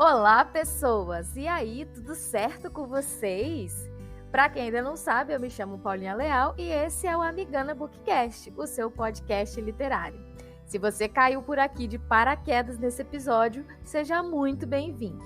Olá, pessoas! E aí, tudo certo com vocês? Para quem ainda não sabe, eu me chamo Paulinha Leal e esse é o Amigana Bookcast, o seu podcast literário. Se você caiu por aqui de paraquedas nesse episódio, seja muito bem-vindo.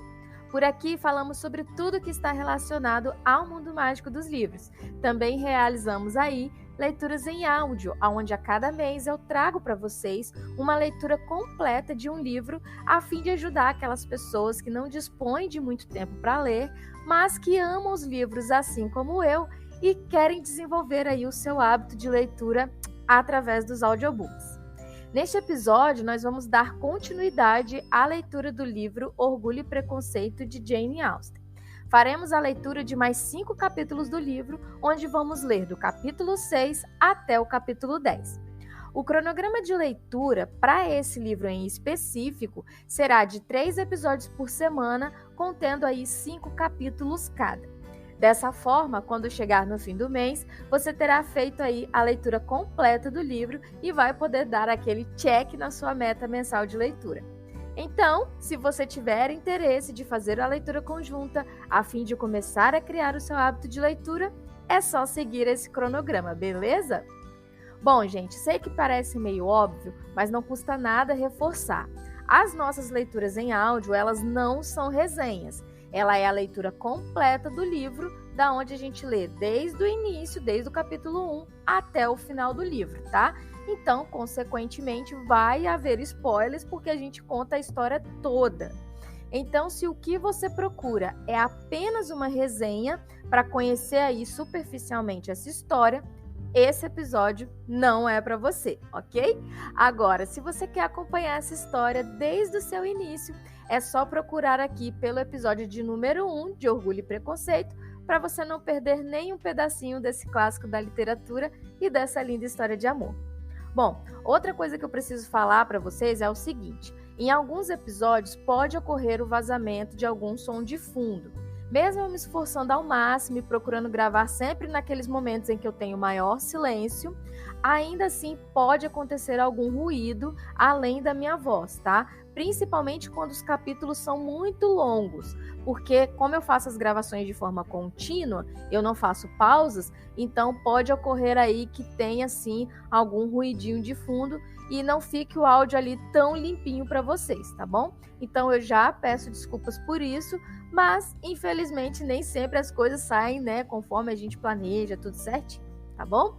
Por aqui falamos sobre tudo que está relacionado ao mundo mágico dos livros. Também realizamos aí leituras em áudio, onde a cada mês eu trago para vocês uma leitura completa de um livro, a fim de ajudar aquelas pessoas que não dispõem de muito tempo para ler, mas que amam os livros assim como eu e querem desenvolver aí o seu hábito de leitura através dos audiobooks. Neste episódio, nós vamos dar continuidade à leitura do livro Orgulho e Preconceito, de Jane Austen. Faremos a leitura de mais 5 capítulos do livro, onde vamos ler do capítulo 6 até o capítulo 10. O cronograma de leitura para esse livro em específico será de 3 episódios por semana, contendo aí 5 capítulos cada. Dessa forma, quando chegar no fim do mês, você terá feito aí a leitura completa do livro e vai poder dar aquele check na sua meta mensal de leitura. Então, se você tiver interesse de fazer a leitura conjunta, a fim de começar a criar o seu hábito de leitura, é só seguir esse cronograma, beleza? Bom, gente, sei que parece meio óbvio, mas não custa nada reforçar. As nossas leituras em áudio, elas não são resenhas. Ela é a leitura completa do livro, da onde a gente lê desde o início, desde o capítulo 1 até o final do livro, tá? Então, consequentemente, vai haver spoilers porque a gente conta a história toda. Então, se o que você procura é apenas uma resenha para conhecer aí superficialmente essa história, esse episódio não é para você, ok? Agora, se você quer acompanhar essa história desde o seu início, é só procurar aqui pelo episódio de número 1 de Orgulho e Preconceito, para você não perder nem um pedacinho desse clássico da literatura e dessa linda história de amor. Bom, outra coisa que eu preciso falar para vocês é o seguinte: em alguns episódios pode ocorrer o vazamento de algum som de fundo. Mesmo eu me esforçando ao máximo e procurando gravar sempre naqueles momentos em que eu tenho maior silêncio, ainda assim pode acontecer algum ruído além da minha voz, tá? Principalmente quando os capítulos são muito longos, porque como eu faço as gravações de forma contínua, eu não faço pausas, então pode ocorrer aí que tenha sim algum ruidinho de fundo e não fique o áudio ali tão limpinho para vocês, tá bom? Então eu já peço desculpas por isso, mas infelizmente nem sempre as coisas saem, né, conforme a gente planeja, tudo certinho, tá bom?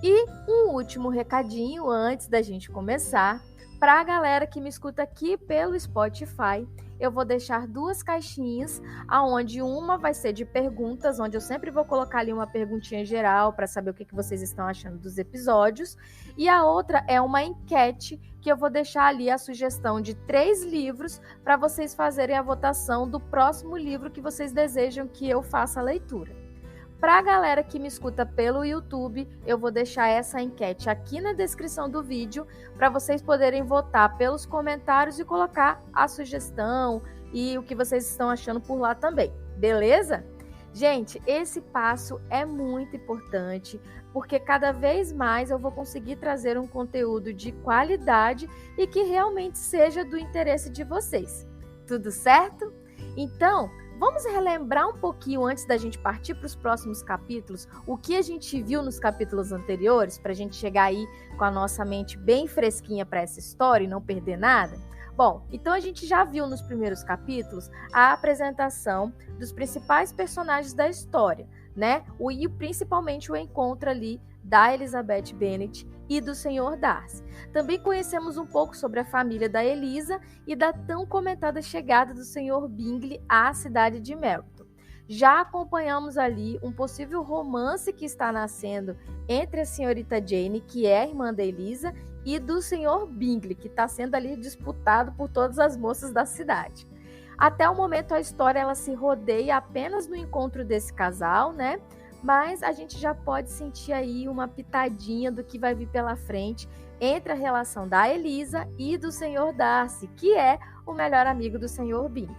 E um último recadinho antes da gente começar. Para a galera que me escuta aqui pelo Spotify, eu vou deixar 2 caixinhas, onde uma vai ser de perguntas, onde eu sempre vou colocar ali uma perguntinha geral para saber o que vocês estão achando dos episódios, e a outra é uma enquete que eu vou deixar ali a sugestão de 3 livros para vocês fazerem a votação do próximo livro que vocês desejam que eu faça a leitura. Para a galera que me escuta pelo YouTube, eu vou deixar essa enquete aqui na descrição do vídeo para vocês poderem votar pelos comentários e colocar a sugestão e o que vocês estão achando por lá também, beleza? Gente, esse passo é muito importante porque cada vez mais eu vou conseguir trazer um conteúdo de qualidade e que realmente seja do interesse de vocês. Tudo certo? Então, vamos relembrar um pouquinho antes da gente partir para os próximos capítulos, o que a gente viu nos capítulos anteriores, para a gente chegar aí com a nossa mente bem fresquinha para essa história e não perder nada? Bom, então a gente já viu nos primeiros capítulos a apresentação dos principais personagens da história, né? E principalmente o encontro ali da Elizabeth Bennet e do Sr. Darcy. Também conhecemos um pouco sobre a família da Elisa e da tão comentada chegada do Sr. Bingley à cidade de Meryton. Já acompanhamos ali um possível romance que está nascendo entre a senhorita Jane, que é a irmã da Elisa, e do Sr. Bingley, que está sendo ali disputado por todas as moças da cidade. Até o momento a história ela se rodeia apenas no encontro desse casal, né? Mas a gente já pode sentir aí uma pitadinha do que vai vir pela frente entre a relação da Elisa e do Sr. Darcy, que é o melhor amigo do Sr. Bingley.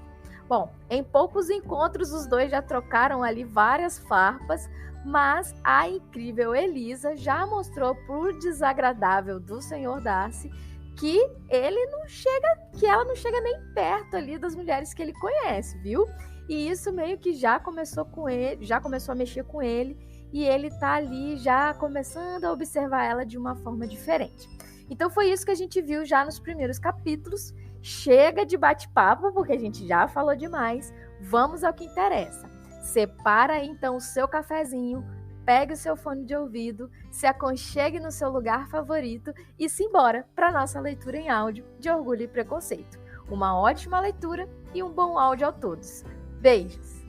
Bom, em poucos encontros os dois já trocaram ali várias farpas, mas a incrível Elisa já mostrou pro desagradável do Sr. Darcy que ela não chega nem perto ali das mulheres que ele conhece, viu? E isso meio que já começou com ele, já começou a mexer com ele, e ele tá ali já começando a observar ela de uma forma diferente. Então foi isso que a gente viu já nos primeiros capítulos. Chega de bate-papo, porque a gente já falou demais. Vamos ao que interessa. Separa aí, então o seu cafezinho, pegue o seu fone de ouvido, se aconchegue no seu lugar favorito e se embora para nossa leitura em áudio de Orgulho e Preconceito. Uma ótima leitura e um bom áudio a todos. Beijos!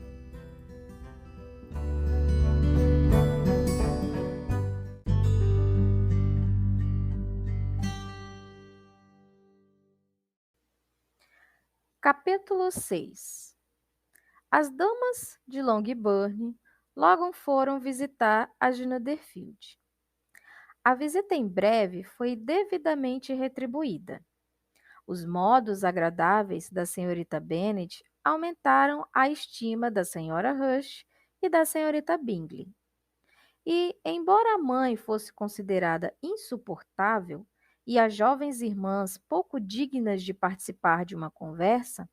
Capítulo 6. As damas de Longbourn logo foram visitar a de Netherfield. A visita em breve foi devidamente retribuída. Os modos agradáveis da senhorita Bennet aumentaram a estima da senhora Rush e da senhorita Bingley. E, embora a mãe fosse considerada insuportável e as jovens irmãs pouco dignas de participar de uma conversa,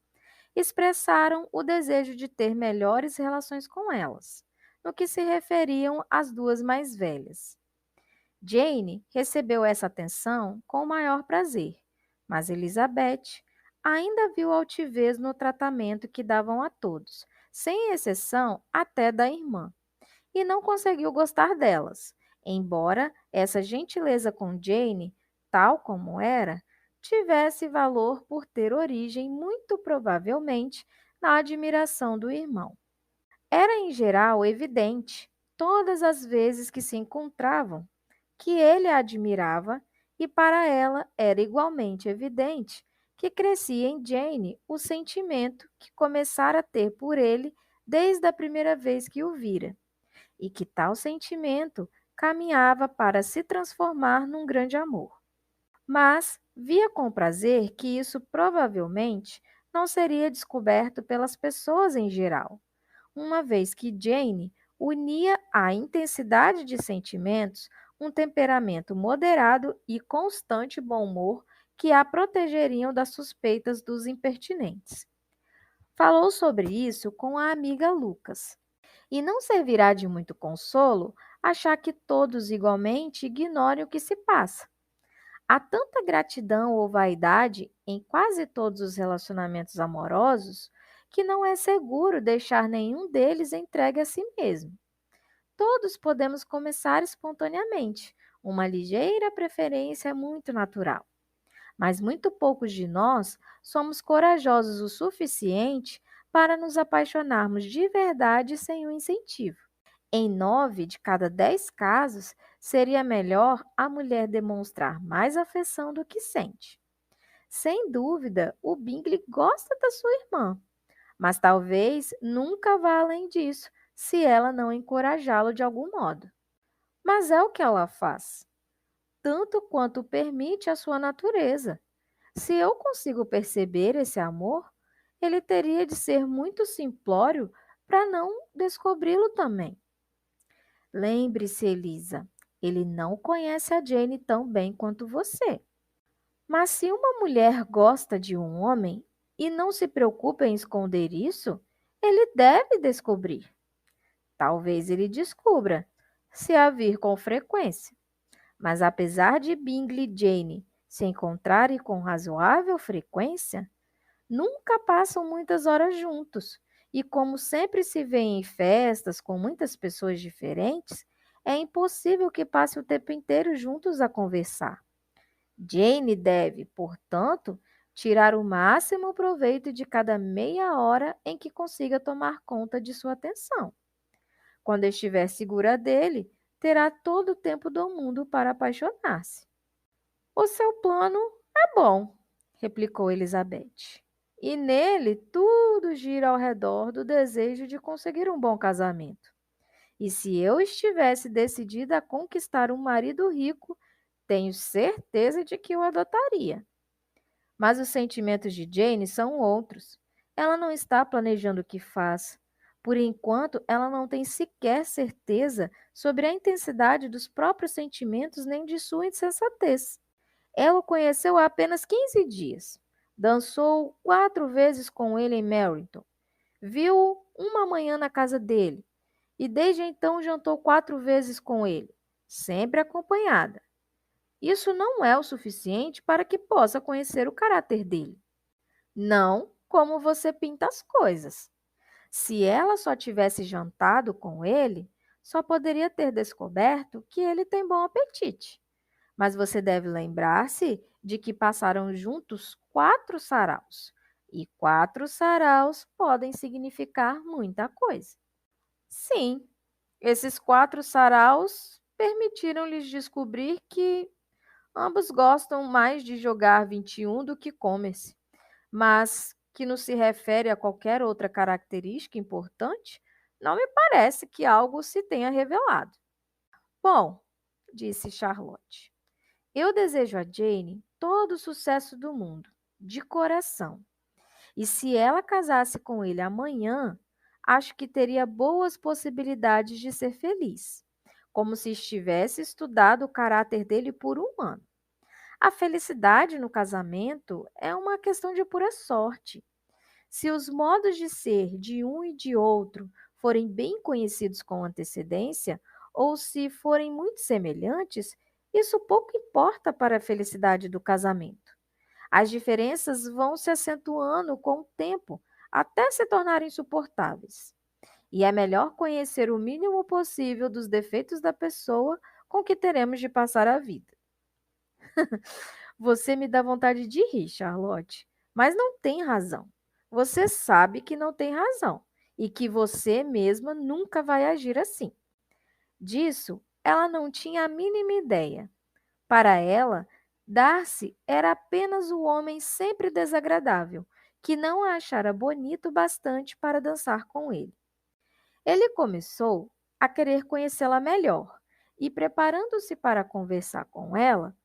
expressaram o desejo de ter melhores relações com elas, no que se referiam às duas mais velhas. Jane recebeu essa atenção com o maior prazer, mas Elizabeth ainda viu altivez no tratamento que davam a todos, sem exceção até da irmã, e não conseguiu gostar delas, embora essa gentileza com Jane, tal como era, tivesse valor por ter origem muito provavelmente na admiração do irmão. Era em geral evidente, todas as vezes que se encontravam, que ele a admirava, e para ela era igualmente evidente que crescia em Jane o sentimento que começara a ter por ele desde a primeira vez que o vira, e que tal sentimento caminhava para se transformar num grande amor. Mas via com prazer que isso provavelmente não seria descoberto pelas pessoas em geral, uma vez que Jane unia à intensidade de sentimentos um temperamento moderado e constante bom humor que a protegeriam das suspeitas dos impertinentes. Falou sobre isso com a amiga Lucas, e não servirá de muito consolo achar que todos igualmente ignorem o que se passa. Há tanta gratidão ou vaidade em quase todos os relacionamentos amorosos que não é seguro deixar nenhum deles entregue a si mesmo. Todos podemos começar espontaneamente. Uma ligeira preferência é muito natural. Mas muito poucos de nós somos corajosos o suficiente para nos apaixonarmos de verdade sem um incentivo. Em 9 de cada 10 casos, seria melhor a mulher demonstrar mais afeição do que sente. Sem dúvida, o Bingley gosta da sua irmã, mas talvez nunca vá além disso, se ela não encorajá-lo de algum modo. Mas é o que ela faz, tanto quanto permite a sua natureza. Se eu consigo perceber esse amor, ele teria de ser muito simplório para não descobri-lo também. Lembre-se, Elisa, ele não conhece a Jane tão bem quanto você. Mas se uma mulher gosta de um homem e não se preocupa em esconder isso, ele deve descobrir. Talvez ele descubra, se a vir com frequência. Mas apesar de Bingley e Jane se encontrarem com razoável frequência, nunca passam muitas horas juntos, e como sempre se vêem em festas com muitas pessoas diferentes, é impossível que passem o tempo inteiro juntos a conversar. Jane deve, portanto, tirar o máximo proveito de cada meia hora em que consiga tomar conta de sua atenção. Quando estiver segura dele, terá todo o tempo do mundo para apaixonar-se. O seu plano é bom, replicou Elizabeth. E nele tudo gira ao redor do desejo de conseguir um bom casamento. E se eu estivesse decidida a conquistar um marido rico, tenho certeza de que o adotaria. Mas os sentimentos de Jane são outros. Ela não está planejando o que faz. Por enquanto, ela não tem sequer certeza sobre a intensidade dos próprios sentimentos nem de sua insensatez. Ela o conheceu há apenas 15 dias. Dançou 4 vezes com ele em Meryton. Viu-o uma manhã na casa dele e desde então jantou 4 vezes com ele, sempre acompanhada. Isso não é o suficiente para que possa conhecer o caráter dele. Não como você pinta as coisas. Se ela só tivesse jantado com ele, só poderia ter descoberto que ele tem bom apetite. Mas você deve lembrar-se de que passaram juntos 4 saraus. E 4 saraus podem significar muita coisa. Sim, esses 4 saraus permitiram-lhes descobrir que ambos gostam mais de jogar 21 do que comer-se, mas que no se refere a qualquer outra característica importante, não me parece que algo se tenha revelado. Bom, disse Charlotte, eu desejo a Jane todo o sucesso do mundo, de coração. E se ela casasse com ele amanhã, acho que teria boas possibilidades de ser feliz, como se estivesse estudado o caráter dele por um ano. A felicidade no casamento é uma questão de pura sorte. Se os modos de ser de um e de outro forem bem conhecidos com antecedência, ou se forem muito semelhantes, isso pouco importa para a felicidade do casamento. As diferenças vão se acentuando com o tempo, até se tornarem insuportáveis. E é melhor conhecer o mínimo possível dos defeitos da pessoa com que teremos de passar a vida. Você me dá vontade de rir, Charlotte, mas não tem razão. Você sabe que não tem razão e que você mesma nunca vai agir assim. Disso, ela não tinha a mínima ideia. Para ela, Darcy era apenas o homem sempre desagradável, que não a achara bonito bastante para dançar com ele. Ele começou a querer conhecê-la melhor e, preparando-se para conversar com ela,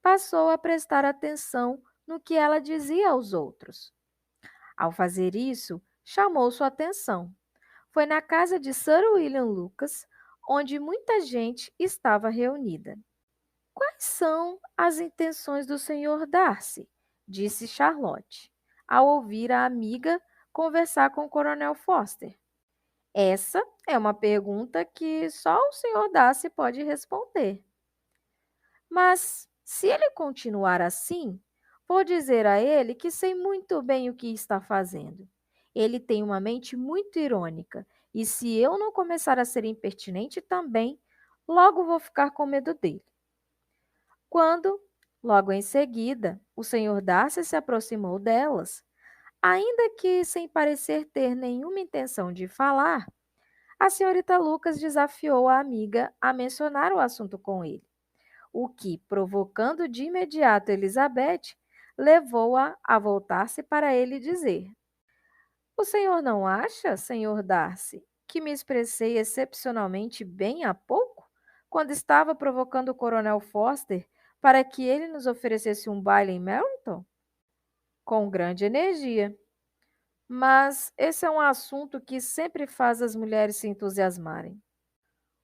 passou a prestar atenção no que ela dizia aos outros. Ao fazer isso, chamou sua atenção. Foi na casa de Sir William Lucas, onde muita gente estava reunida. Quais são as intenções do Sr. Darcy? Disse Charlotte, ao ouvir a amiga conversar com o Coronel Foster. Essa é uma pergunta que só o Sr. Darcy pode responder. Mas, se ele continuar assim, vou dizer a ele que sei muito bem o que está fazendo. Ele tem uma mente muito irônica, e se eu não começar a ser impertinente também, logo vou ficar com medo dele. Quando, logo em seguida, o Sr. Darcy se aproximou delas, ainda que sem parecer ter nenhuma intenção de falar, a senhorita Lucas desafiou a amiga a mencionar o assunto com ele, o que, provocando de imediato Elizabeth, levou-a a voltar-se para ele e dizer: O senhor não acha, senhor Darcy, que me expressei excepcionalmente bem há pouco, quando estava provocando o Coronel Foster para que ele nos oferecesse um baile em Meryton? Com grande energia. Mas esse é um assunto que sempre faz as mulheres se entusiasmarem.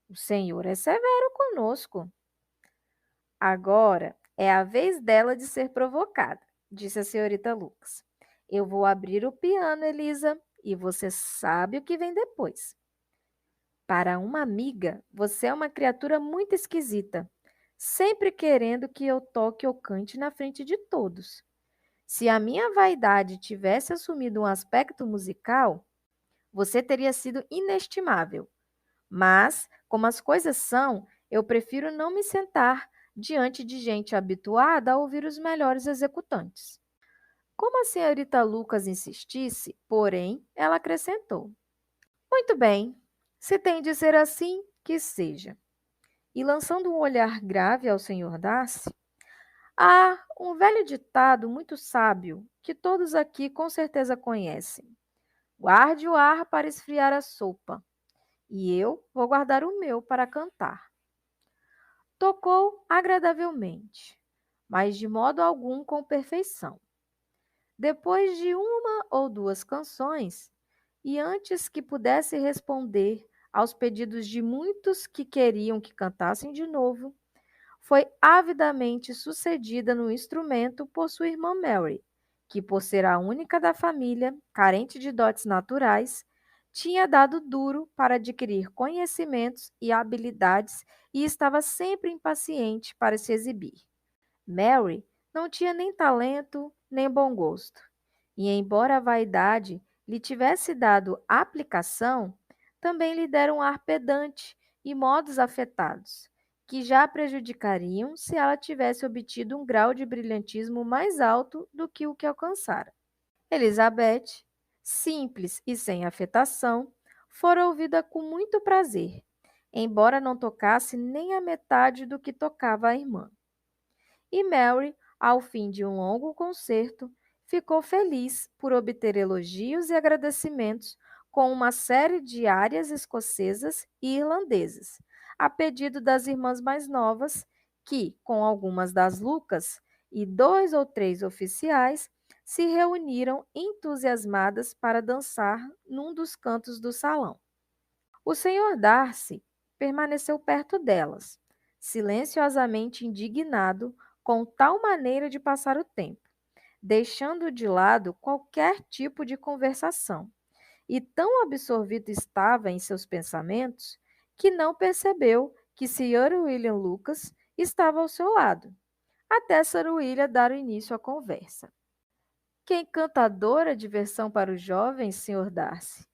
O senhor é severo conosco. Agora é a vez dela de ser provocada, disse a senhorita Lucas. Eu vou abrir o piano, Elisa, e você sabe o que vem depois. Para uma amiga, você é uma criatura muito esquisita, sempre querendo que eu toque ou cante na frente de todos. Se a minha vaidade tivesse assumido um aspecto musical, você teria sido inestimável. Mas, como as coisas são, eu prefiro não me sentar diante de gente habituada a ouvir os melhores executantes. Como a senhorita Lucas insistisse, porém, ela acrescentou: Muito bem, se tem de ser assim, que seja. E lançando um olhar grave ao senhor Darcy, há um velho ditado muito sábio que todos aqui com certeza conhecem. Guarde o ar para esfriar a sopa, e eu vou guardar o meu para cantar. Tocou agradavelmente, mas de modo algum com perfeição. Depois de uma ou duas canções, e antes que pudesse responder aos pedidos de muitos que queriam que cantassem de novo, foi avidamente sucedida no instrumento por sua irmã Mary, que, por ser a única da família, carente de dotes naturais, tinha dado duro para adquirir conhecimentos e habilidades e estava sempre impaciente para se exibir. Mary não tinha nem talento nem bom gosto, e embora a vaidade lhe tivesse dado aplicação, também lhe deram um ar pedante e modos afetados, que já prejudicariam se ela tivesse obtido um grau de brilhantismo mais alto do que o que alcançara. Elizabeth, simples e sem afetação, fora ouvida com muito prazer, embora não tocasse nem a metade do que tocava a irmã. E Mary, ao fim de um longo concerto, ficou feliz por obter elogios e agradecimentos com uma série de árias escocesas e irlandesas, a pedido das irmãs mais novas, que, com algumas das Lucas e 2 ou 3 oficiais, se reuniram entusiasmadas para dançar num dos cantos do salão. O senhor Darcy permaneceu perto delas, silenciosamente indignado com tal maneira de passar o tempo, deixando de lado qualquer tipo de conversação, e tão absorvido estava em seus pensamentos que não percebeu que Sr. William Lucas estava ao seu lado, até Sir William dar o início à conversa. Que encantadora diversão para os jovens, Sr. Darcy!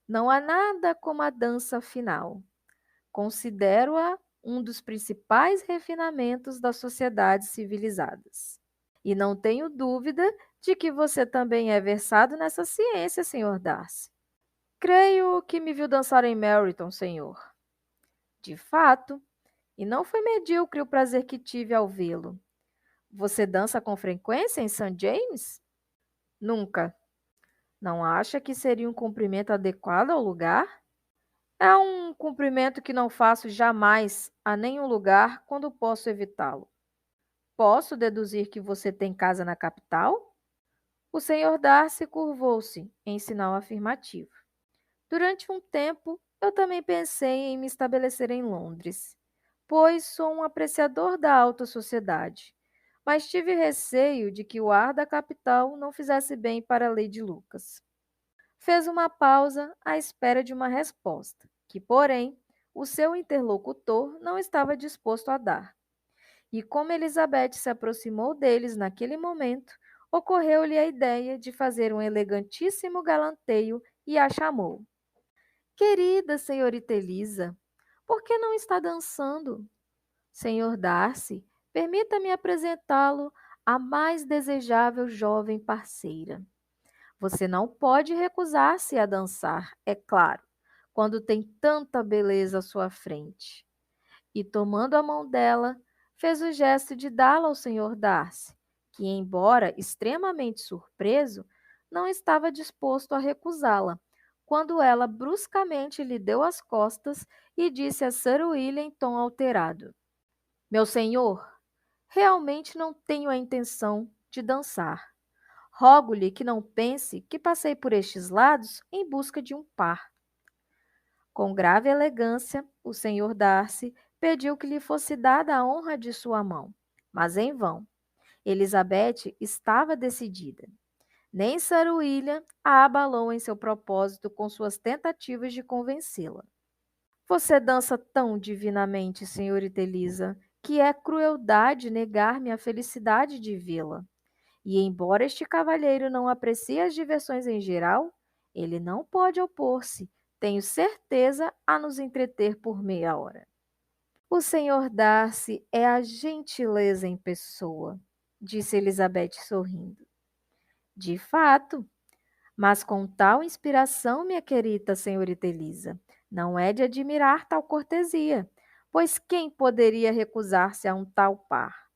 Não há nada como a dança final. Considero-a um dos principais refinamentos das sociedades civilizadas. E não tenho dúvida de que você também é versado nessa ciência, Sr. Darcy. Creio que me viu dançar em Meryton, senhor. De fato, e não foi medíocre o prazer que tive ao vê-lo. Você dança com frequência em St. James? Nunca. Não acha que seria um cumprimento adequado ao lugar? É um cumprimento que não faço jamais a nenhum lugar quando posso evitá-lo. Posso deduzir que você tem casa na capital? O senhor Darcy curvou-se em sinal afirmativo. Durante um tempo, eu também pensei em me estabelecer em Londres, pois sou um apreciador da alta sociedade, mas tive receio de que o ar da capital não fizesse bem para Lady Lucas. Fez uma pausa à espera de uma resposta, que, porém, o seu interlocutor não estava disposto a dar. E como Elizabeth se aproximou deles naquele momento, ocorreu-lhe a ideia de fazer um elegantíssimo galanteio e a chamou. Querida senhorita Elisa, por que não está dançando? Senhor Darcy, permita-me apresentá-lo à mais desejável jovem parceira. Você não pode recusar-se a dançar, é claro, quando tem tanta beleza à sua frente. E tomando a mão dela, fez o gesto de dá-la ao senhor Darcy, que, embora extremamente surpreso, não estava disposto a recusá-la, quando ela bruscamente lhe deu as costas e disse a Sir William em tom alterado: Meu senhor, realmente não tenho a intenção de dançar. Rogo-lhe que não pense que passei por estes lados em busca de um par. Com grave elegância, o senhor Darcy pediu que lhe fosse dada a honra de sua mão, mas em vão. Elizabeth estava decidida. Nem Sir William a abalou em seu propósito com suas tentativas de convencê-la. Você dança tão divinamente, senhorita Elisa, que é crueldade negar-me a felicidade de vê-la. E embora este cavalheiro não aprecie as diversões em geral, ele não pode opor-se, tenho certeza, a nos entreter por meia hora. O senhor Darcy é a gentileza em pessoa, disse Elizabeth sorrindo. De fato, mas com tal inspiração, minha querida senhorita Elisa, não é de admirar tal cortesia, pois quem poderia recusar-se a um tal par?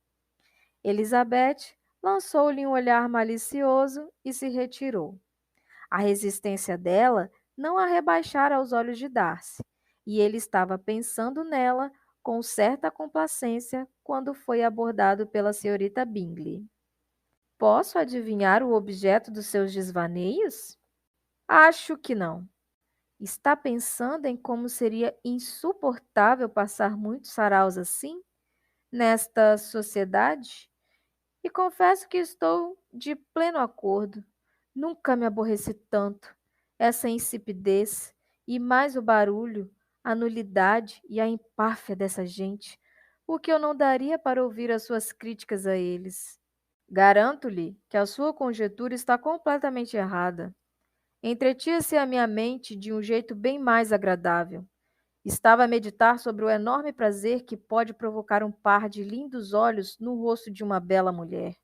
Elizabeth lançou-lhe um olhar malicioso e se retirou. A resistência dela não a rebaixara aos olhos de Darcy, e ele estava pensando nela com certa complacência quando foi abordado pela senhorita Bingley. Posso adivinhar o objeto dos seus desvaneios? Acho que não. Está pensando em como seria insuportável passar muitos saraus assim? nesta sociedade? E confesso que estou de pleno acordo. Nunca me aborreci tanto. Essa insipidez e mais o barulho, a nulidade e a empáfia dessa gente. O que eu não daria para ouvir as suas críticas a eles. Garanto-lhe que a sua conjectura está completamente errada. Entretinha-se a minha mente de um jeito bem mais agradável. Estava a meditar sobre o enorme prazer que pode provocar um par de lindos olhos no rosto de uma bela mulher.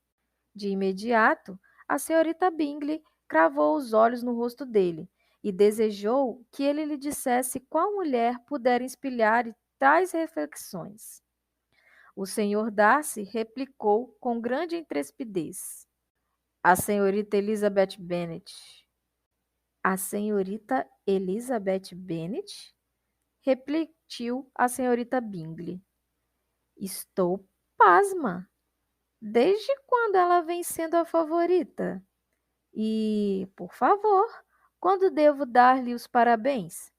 De imediato, a senhorita Bingley cravou os olhos no rosto dele e desejou que ele lhe dissesse qual mulher pudera inspirar tais reflexões. O senhor Darcy replicou com grande intrepidez. A senhorita Elizabeth Bennet. A senhorita Elizabeth Bennet? Repetiu a senhorita Bingley. Estou pasma. Desde quando ela vem sendo a favorita? E, por favor, quando devo dar-lhe os parabéns?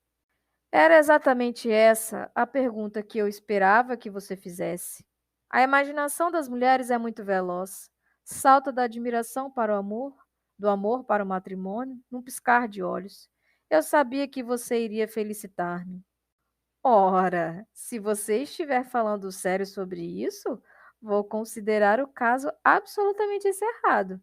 Era exatamente essa a pergunta que eu esperava que você fizesse. A imaginação das mulheres é muito veloz. Salta da admiração para o amor, do amor para o matrimônio, num piscar de olhos. Eu sabia que você iria felicitar-me. Ora, se você estiver falando sério sobre isso, vou considerar o caso absolutamente encerrado.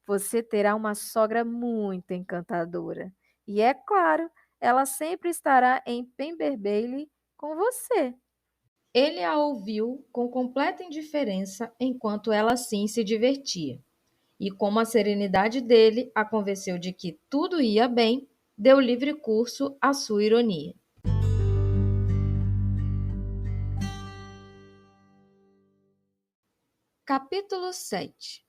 Você terá uma sogra muito encantadora. E é claro, ela sempre estará em Pemberley com você. Ele a ouviu com completa indiferença enquanto ela assim se divertia. E como a serenidade dele a convenceu de que tudo ia bem, deu livre curso à sua ironia. Capítulo 7.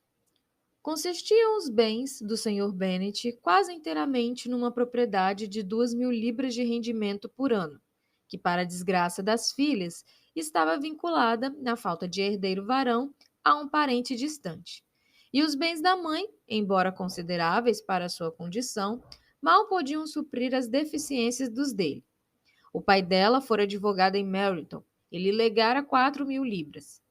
Consistiam os bens do Sr. Bennet quase inteiramente numa propriedade de 2.000 libras de rendimento por ano, que, para a desgraça das filhas, estava vinculada, na falta de herdeiro varão, a um parente distante. E os bens da mãe, embora consideráveis para sua condição, mal podiam suprir as deficiências dos dele. O pai dela fora advogado em Meryton e lhe legara 4.000 libras.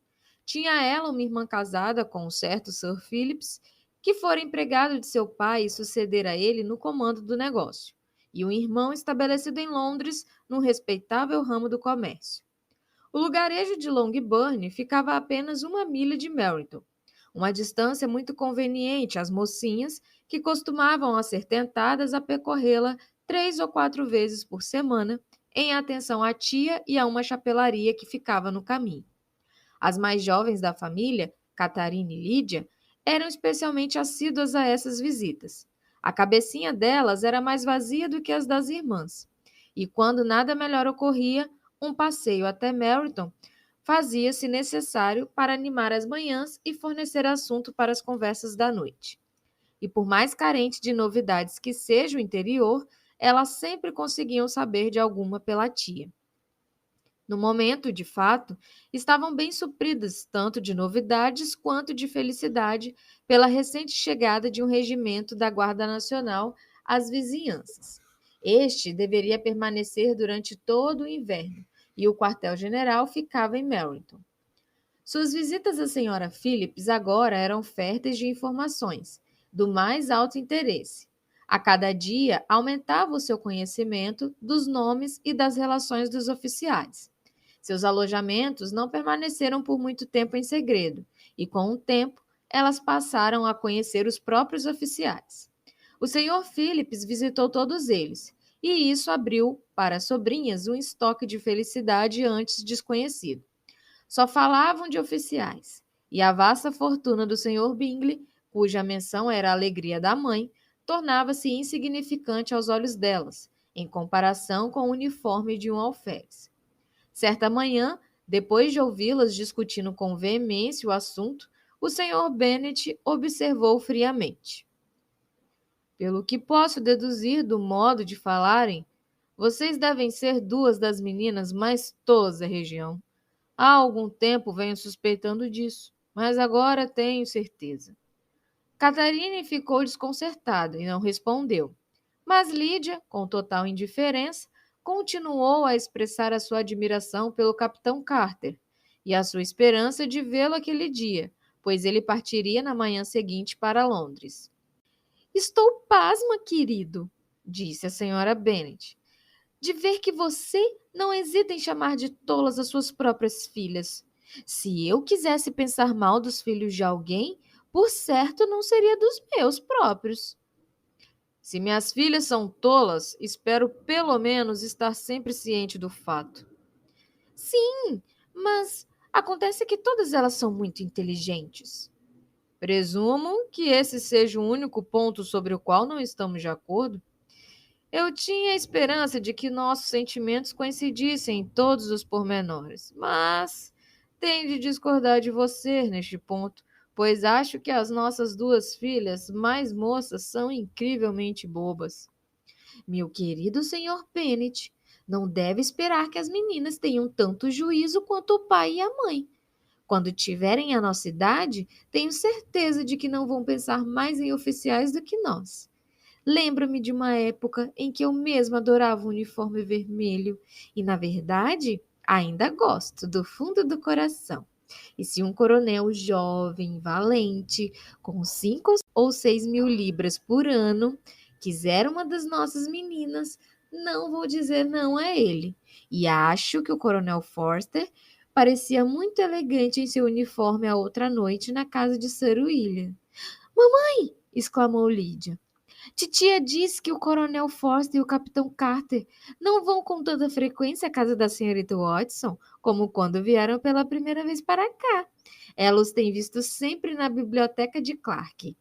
Tinha ela uma irmã casada com um certo Sir Philips, que fora empregado de seu pai e sucedera a ele no comando do negócio, e um irmão estabelecido em Londres, num respeitável ramo do comércio. O lugarejo de Longbourn ficava a apenas 1 milha de Meryton, uma distância muito conveniente às mocinhas que costumavam a ser tentadas a percorrê-la 3 ou 4 vezes por semana, em atenção à tia e a uma chapelaria que ficava no caminho. As mais jovens da família, Catarina e Lídia, eram especialmente assíduas a essas visitas. A cabecinha delas era mais vazia do que as das irmãs. E quando nada melhor ocorria, um passeio até Meryton fazia-se necessário para animar as manhãs e fornecer assunto para as conversas da noite. E por mais carente de novidades que seja o interior, elas sempre conseguiam saber de alguma pela tia. No momento, de fato, estavam bem supridas tanto de novidades quanto de felicidade pela recente chegada de um regimento da Guarda Nacional às vizinhanças. Este deveria permanecer durante todo o inverno e o quartel-general ficava em Meryton. Suas visitas à senhora Phillips agora eram férteis de informações, do mais alto interesse. A cada dia aumentava o seu conhecimento dos nomes e das relações dos oficiais. Seus alojamentos não permaneceram por muito tempo em segredo, e com o tempo elas passaram a conhecer os próprios oficiais. O Sr. Phillips visitou todos eles, e isso abriu para as sobrinhas um estoque de felicidade antes desconhecido. Só falavam de oficiais, e a vasta fortuna do Sr. Bingley, cuja menção era a alegria da mãe, tornava-se insignificante aos olhos delas, em comparação com o uniforme de um alferes. Certa manhã, depois de ouvi-las discutindo com veemência o assunto, o Sr. Bennet observou friamente. Pelo que posso deduzir do modo de falarem, vocês devem ser 2 das meninas mais tolas da região. Há algum tempo venho suspeitando disso, mas agora tenho certeza. Catarina ficou desconcertada e não respondeu. Mas Lídia, com total indiferença, continuou a expressar a sua admiração pelo capitão Carter e a sua esperança de vê-lo aquele dia, pois ele partiria na manhã seguinte para Londres. Estou pasma, querido, disse a senhora Bennet, de ver que você não hesita em chamar de tolas as suas próprias filhas. Se eu quisesse pensar mal dos filhos de alguém, por certo não seria dos meus próprios. Se minhas filhas são tolas, espero pelo menos estar sempre ciente do fato. Sim, mas acontece que todas elas são muito inteligentes. Presumo que esse seja o único ponto sobre o qual não estamos de acordo. Eu tinha a esperança de que nossos sentimentos coincidissem em todos os pormenores, mas tenho de discordar de você neste ponto, pois acho que as nossas duas filhas mais moças são incrivelmente bobas. Meu querido senhor Bennet, não deve esperar que as meninas tenham tanto juízo quanto o pai e a mãe. Quando tiverem a nossa idade, tenho certeza de que não vão pensar mais em oficiais do que nós. Lembro-me de uma época em que eu mesma adorava o uniforme vermelho e, na verdade, ainda gosto do fundo do coração. E se um coronel jovem, valente, com 5 ou 6 mil libras por ano, quiser uma das nossas meninas, não vou dizer não a ele. E acho que o coronel Forster parecia muito elegante em seu uniforme a outra noite na casa de Sir William. Mamãe! Exclamou Lídia. Titia diz que o coronel Forster e o capitão Carter não vão com tanta frequência à casa da senhorita Watson como quando vieram pela primeira vez para cá. Ela os tem visto sempre na biblioteca de Clark.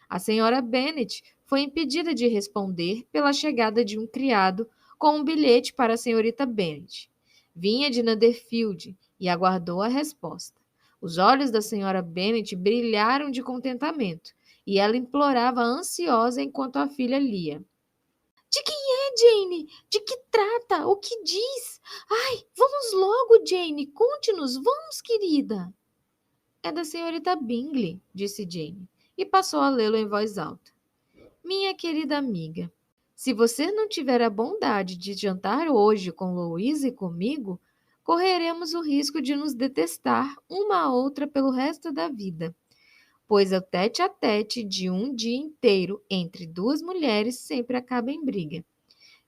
A senhora Bennet foi impedida de responder pela chegada de um criado com um bilhete para a senhorita Bennet. Vinha de Netherfield e aguardou a resposta. Os olhos da senhora Bennet brilharam de contentamento e ela implorava ansiosa enquanto a filha lia. De quem é, Jane? De que trata? O que diz? Ai, vamos logo, Jane. Conte-nos, vamos, querida. É da senhorita Bingley, disse Jane, e passou a lê-lo em voz alta. Minha querida amiga, se você não tiver a bondade de jantar hoje com Louisa e comigo, correremos o risco de nos detestar uma a outra pelo resto da vida, pois o tete-a-tete de um dia inteiro entre duas mulheres sempre acaba em briga.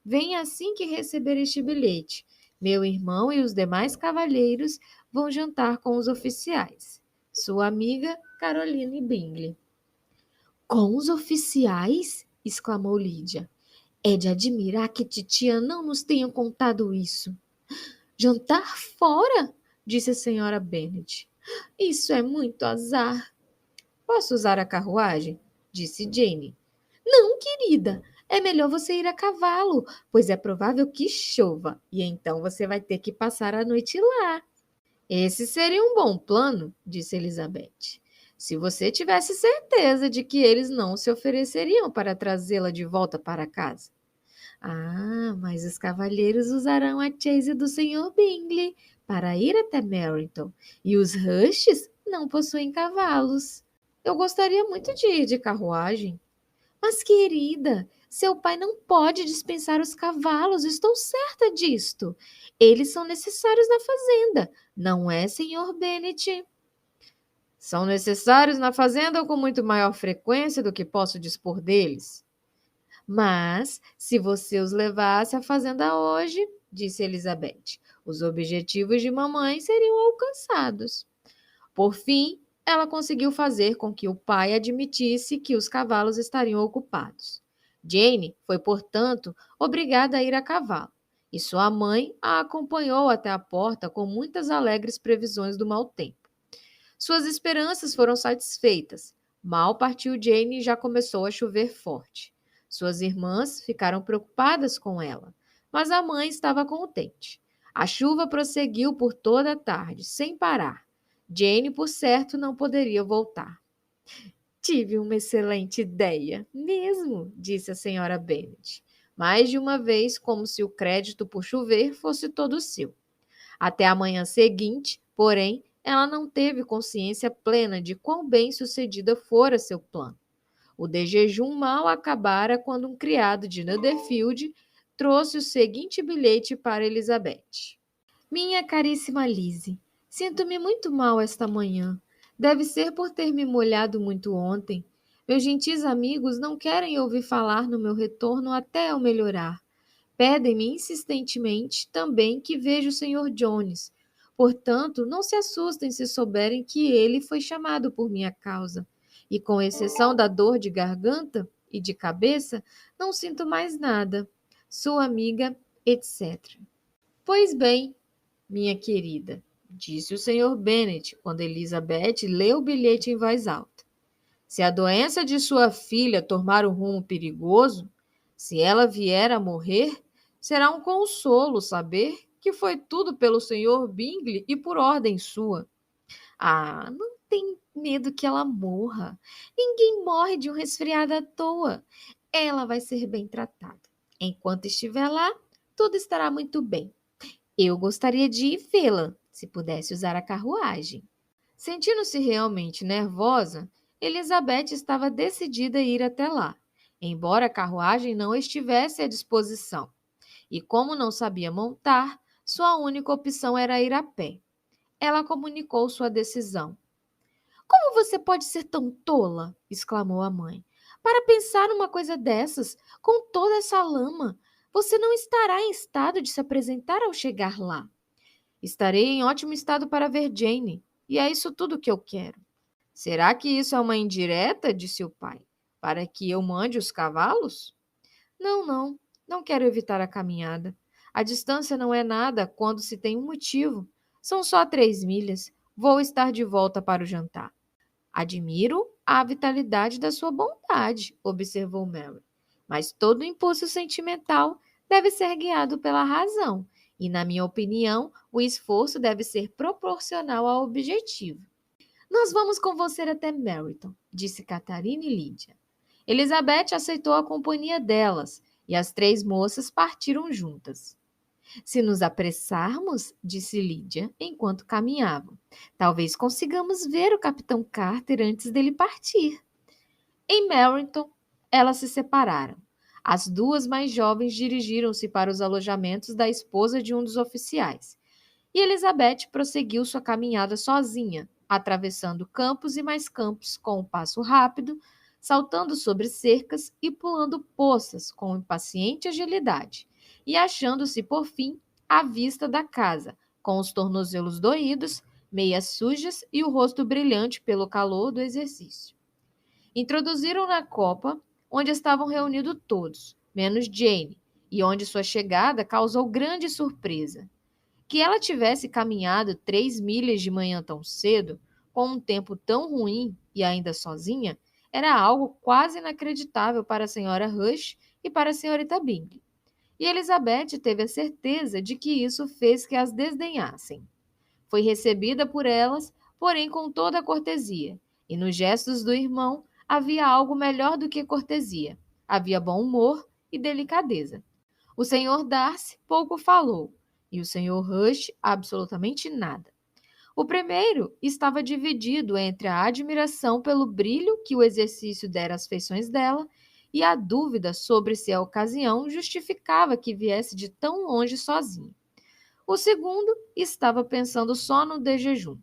Venha assim que receber este bilhete. Meu irmão e os demais cavalheiros vão jantar com os oficiais. Sua amiga Caroline Bingley. Com os oficiais? Exclamou Lídia. É de admirar que titia não nos tenha contado isso. Jantar fora? Disse a senhora Bennet. Isso é muito azar. Posso usar a carruagem? Disse Jane. Não, querida. É melhor você ir a cavalo, pois é provável que chova, e então você vai ter que passar a noite lá. Esse seria um bom plano, disse Elizabeth, se você tivesse certeza de que eles não se ofereceriam para trazê-la de volta para casa. Ah, mas os cavalheiros usarão a chaise do Sr. Bingley para ir até Meryton, e os Rushes não possuem cavalos. Eu gostaria muito de ir de carruagem. Mas, querida, seu pai não pode dispensar os cavalos, estou certa disto. Eles são necessários na fazenda, não é, Sr. Bennet? São necessários na fazenda ou com muito maior frequência do que posso dispor deles? Mas, se você os levasse à fazenda hoje, disse Elizabeth, os objetivos de mamãe seriam alcançados. Por fim, ela conseguiu fazer com que o pai admitisse que os cavalos estariam ocupados. Jane foi, portanto, obrigada a ir a cavalo, e sua mãe a acompanhou até a porta com muitas alegres previsões do mau tempo. Suas esperanças foram satisfeitas. Mal partiu Jane e já começou a chover forte. Suas irmãs ficaram preocupadas com ela, mas a mãe estava contente. A chuva prosseguiu por toda a tarde, sem parar. Jane, por certo, não poderia voltar. Tive uma excelente ideia, mesmo, disse a senhora Bennet. Mais de uma vez, como se o crédito por chover fosse todo seu. Até a manhã seguinte, porém, ela não teve consciência plena de quão bem-sucedida fora seu plano. O de jejum mal acabara quando um criado de Netherfield trouxe o seguinte bilhete para Elizabeth. Minha caríssima Lizzie, Sinto-me muito mal esta manhã. Deve ser por ter me molhado muito ontem. Meus gentis amigos não querem ouvir falar no meu retorno até eu melhorar. Pedem-me insistentemente também que veja o Sr. Jones. Portanto, não se assustem se souberem que ele foi chamado por minha causa. E com exceção da dor de garganta e de cabeça, não sinto mais nada. Sua amiga, etc. Pois bem, minha querida, disse o Sr. Bennet quando Elizabeth leu o bilhete em voz alta. Se a doença de sua filha tomar um rumo perigoso, se ela vier a morrer, será um consolo saber que foi tudo pelo Sr. Bingley e por ordem sua. Ah, não tem medo que ela morra. Ninguém morre de um resfriado à toa. Ela vai ser bem tratada. Enquanto estiver lá, tudo estará muito bem. Eu gostaria de ir vê-la, se pudesse usar a carruagem. Sentindo-se realmente nervosa, Elizabeth estava decidida a ir até lá, embora a carruagem não estivesse à disposição. E como não sabia montar, sua única opção era ir a pé. Ela comunicou sua decisão. Como você pode ser tão tola? Exclamou a mãe. Para pensar numa coisa dessas, com toda essa lama, você não estará em estado de se apresentar ao chegar lá. Estarei em ótimo estado para ver Jane, e é isso tudo que eu quero. Será que isso é uma indireta? Disse o pai. Para que eu mande os cavalos? Não, não. Não quero evitar a caminhada. A distância não é nada quando se tem um motivo. São só 3 milhas. Vou estar de volta para o jantar. Admiro a vitalidade da sua bondade, observou Mary. Mas todo impulso sentimental deve ser guiado pela razão, e, na minha opinião, o esforço deve ser proporcional ao objetivo. Nós vamos com você até Meryton, disse Catarina e Lídia. Elizabeth aceitou a companhia delas, e as 3 moças partiram juntas. Se nos apressarmos, disse Lídia, enquanto caminhavam, talvez consigamos ver o capitão Carter antes dele partir. Em Meryton, elas se separaram. As 2 mais jovens dirigiram-se para os alojamentos da esposa de um dos oficiais. E Elizabeth prosseguiu sua caminhada sozinha, atravessando campos e mais campos com um passo rápido, saltando sobre cercas e pulando poças com impaciente agilidade, e achando-se, por fim, à vista da casa, com os tornozelos doídos, meias sujas e o rosto brilhante pelo calor do exercício. Introduziram na copa, onde estavam reunidos todos, menos Jane, e onde sua chegada causou grande surpresa. Que ela tivesse caminhado 3 milhas de manhã tão cedo, com um tempo tão ruim e ainda sozinha, era algo quase inacreditável para a senhora Rush e para a senhorita Bingley. E Elizabeth teve a certeza de que isso fez que as desdenhassem. Foi recebida por elas, porém com toda a cortesia, e nos gestos do irmão havia algo melhor do que cortesia. Havia bom humor e delicadeza. O Sr. Darcy pouco falou, e o Sr. Rush absolutamente nada. O primeiro estava dividido entre a admiração pelo brilho que o exercício dera às feições dela e a dúvida sobre se a ocasião justificava que viesse de tão longe sozinha. O segundo estava pensando só no de jejum.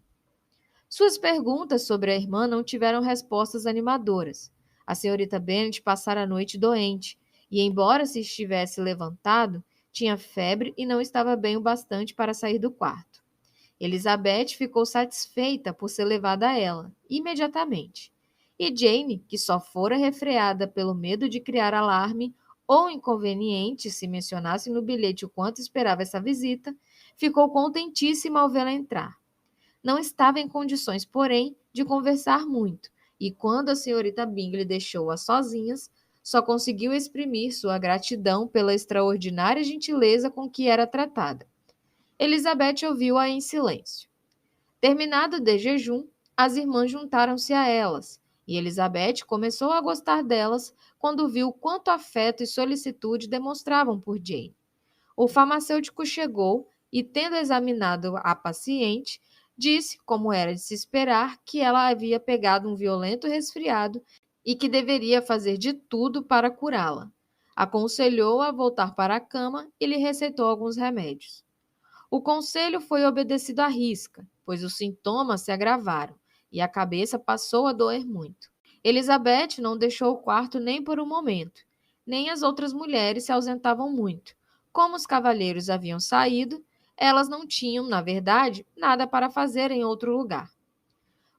Suas perguntas sobre a irmã não tiveram respostas animadoras. A senhorita Bennet passara a noite doente, e, embora se estivesse levantado, tinha febre e não estava bem o bastante para sair do quarto. Elizabeth ficou satisfeita por ser levada a ela, imediatamente. E Jane, que só fora refreada pelo medo de criar alarme ou inconveniente se mencionasse no bilhete o quanto esperava essa visita, ficou contentíssima ao vê-la entrar. Não estava em condições, porém, de conversar muito, e quando a senhorita Bingley deixou-as sozinhas, só conseguiu exprimir sua gratidão pela extraordinária gentileza com que era tratada. Elizabeth ouviu-a em silêncio. Terminado de jejum, as irmãs juntaram-se a elas, e Elizabeth começou a gostar delas quando viu quanto afeto e solicitude demonstravam por Jane. O farmacêutico chegou e, tendo examinado a paciente, disse, como era de se esperar, que ela havia pegado um violento resfriado e que deveria fazer de tudo para curá-la. Aconselhou-a a voltar para a cama e lhe receitou alguns remédios. O conselho foi obedecido à risca, pois os sintomas se agravaram e a cabeça passou a doer muito. Elizabeth não deixou o quarto nem por um momento, nem as outras mulheres se ausentavam muito. Como os cavalheiros haviam saído, elas não tinham, na verdade, nada para fazer em outro lugar.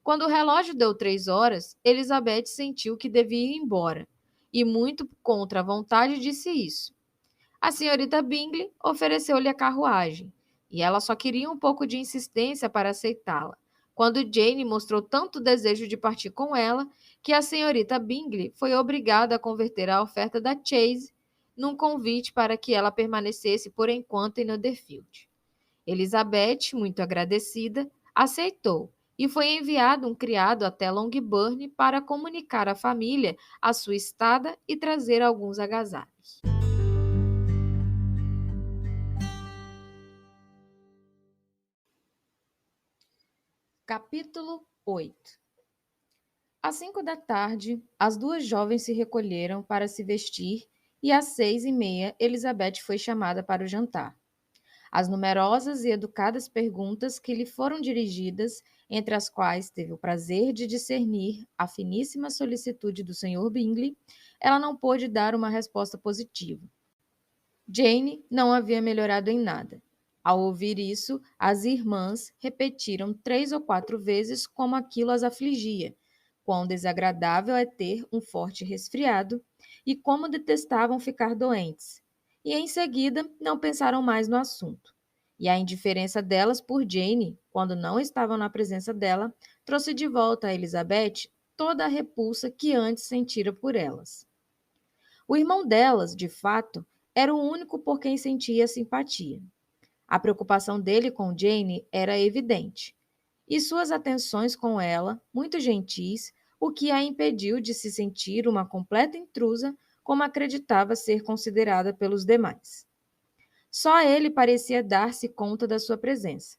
Quando o relógio deu 3 horas, Elizabeth sentiu que devia ir embora, e muito contra a vontade disse isso. A senhorita Bingley ofereceu-lhe a carruagem, e ela só queria um pouco de insistência para aceitá-la, quando Jane mostrou tanto desejo de partir com ela que a senhorita Bingley foi obrigada a converter a oferta da Chase num convite para que ela permanecesse por enquanto em Netherfield. Elizabeth, muito agradecida, aceitou, e foi enviado um criado até Longbourn para comunicar à família a sua estada e trazer alguns agasalhos. Capítulo 8. Às 5 da tarde, as duas jovens se recolheram para se vestir e às 6h30 Elizabeth foi chamada para o jantar. As numerosas e educadas perguntas que lhe foram dirigidas, entre as quais teve o prazer de discernir a finíssima solicitude do Sr. Bingley, ela não pôde dar uma resposta positiva. Jane não havia melhorado em nada. Ao ouvir isso, as irmãs repetiram 3 ou 4 vezes como aquilo as afligia, quão desagradável é ter um forte resfriado e como detestavam ficar doentes. E em seguida não pensaram mais no assunto. E a indiferença delas por Jane, quando não estavam na presença dela, trouxe de volta a Elizabeth toda a repulsa que antes sentira por elas. O irmão delas, de fato, era o único por quem sentia simpatia. A preocupação dele com Jane era evidente, e suas atenções com ela, muito gentis, o que a impediu de se sentir uma completa intrusa, como acreditava ser considerada pelos demais. Só ele parecia dar-se conta da sua presença.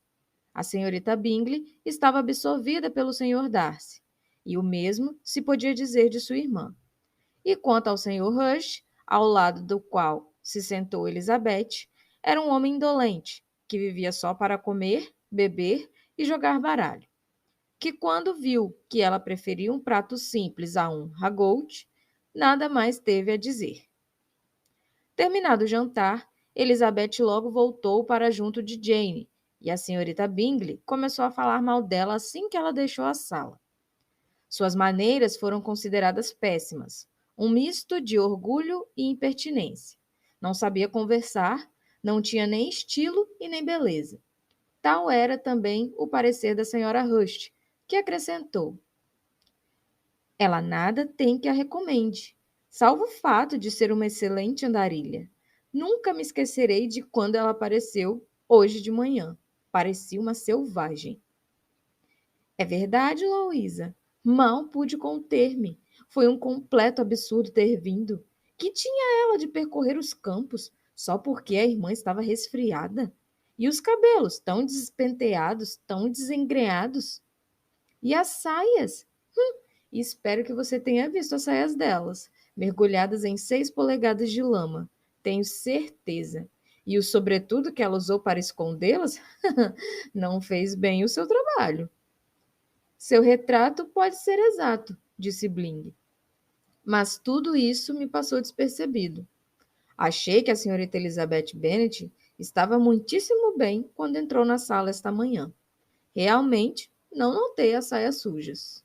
A senhorita Bingley estava absorvida pelo Sr. Darcy, e o mesmo se podia dizer de sua irmã. E quanto ao Sr. Rush, ao lado do qual se sentou Elizabeth, era um homem indolente, que vivia só para comer, beber e jogar baralho, que quando viu que ela preferia um prato simples a um ragout, nada mais teve a dizer. Terminado o jantar, Elizabeth logo voltou para junto de Jane, e a senhorita Bingley começou a falar mal dela assim que ela deixou a sala. Suas maneiras foram consideradas péssimas, um misto de orgulho e impertinência. Não sabia conversar, não tinha nem estilo e nem beleza. Tal era também o parecer da senhora Rush, que acrescentou: ela nada tem que a recomende, salvo o fato de ser uma excelente andarilha. Nunca me esquecerei de quando ela apareceu hoje de manhã. Parecia uma selvagem. É verdade, Louisa. Mal pude conter-me. Foi um completo absurdo ter vindo. Que tinha ela de percorrer os campos só porque a irmã estava resfriada? E os cabelos tão despenteados, tão desengrenhados? E as saias? E espero que você tenha visto as saias delas, mergulhadas em 6 polegadas de lama. Tenho certeza. E o sobretudo que ela usou para escondê-las não fez bem o seu trabalho. Seu retrato pode ser exato, disse Bling. Mas tudo isso me passou despercebido. Achei que a senhorita Elizabeth Bennet estava muitíssimo bem quando entrou na sala esta manhã. Realmente, não notei as saias sujas.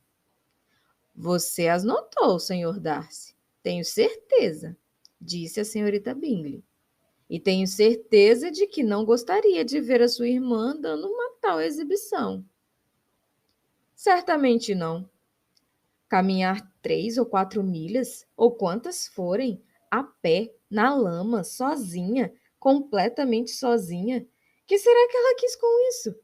Você as notou, Sr. Darcy. Tenho certeza, disse a senhorita Bingley. E tenho certeza de que não gostaria de ver a sua irmã dando uma tal exibição. Certamente não. Caminhar 3 ou 4 milhas, ou quantas forem, a pé, na lama, sozinha, completamente sozinha. Que será que ela quis com isso?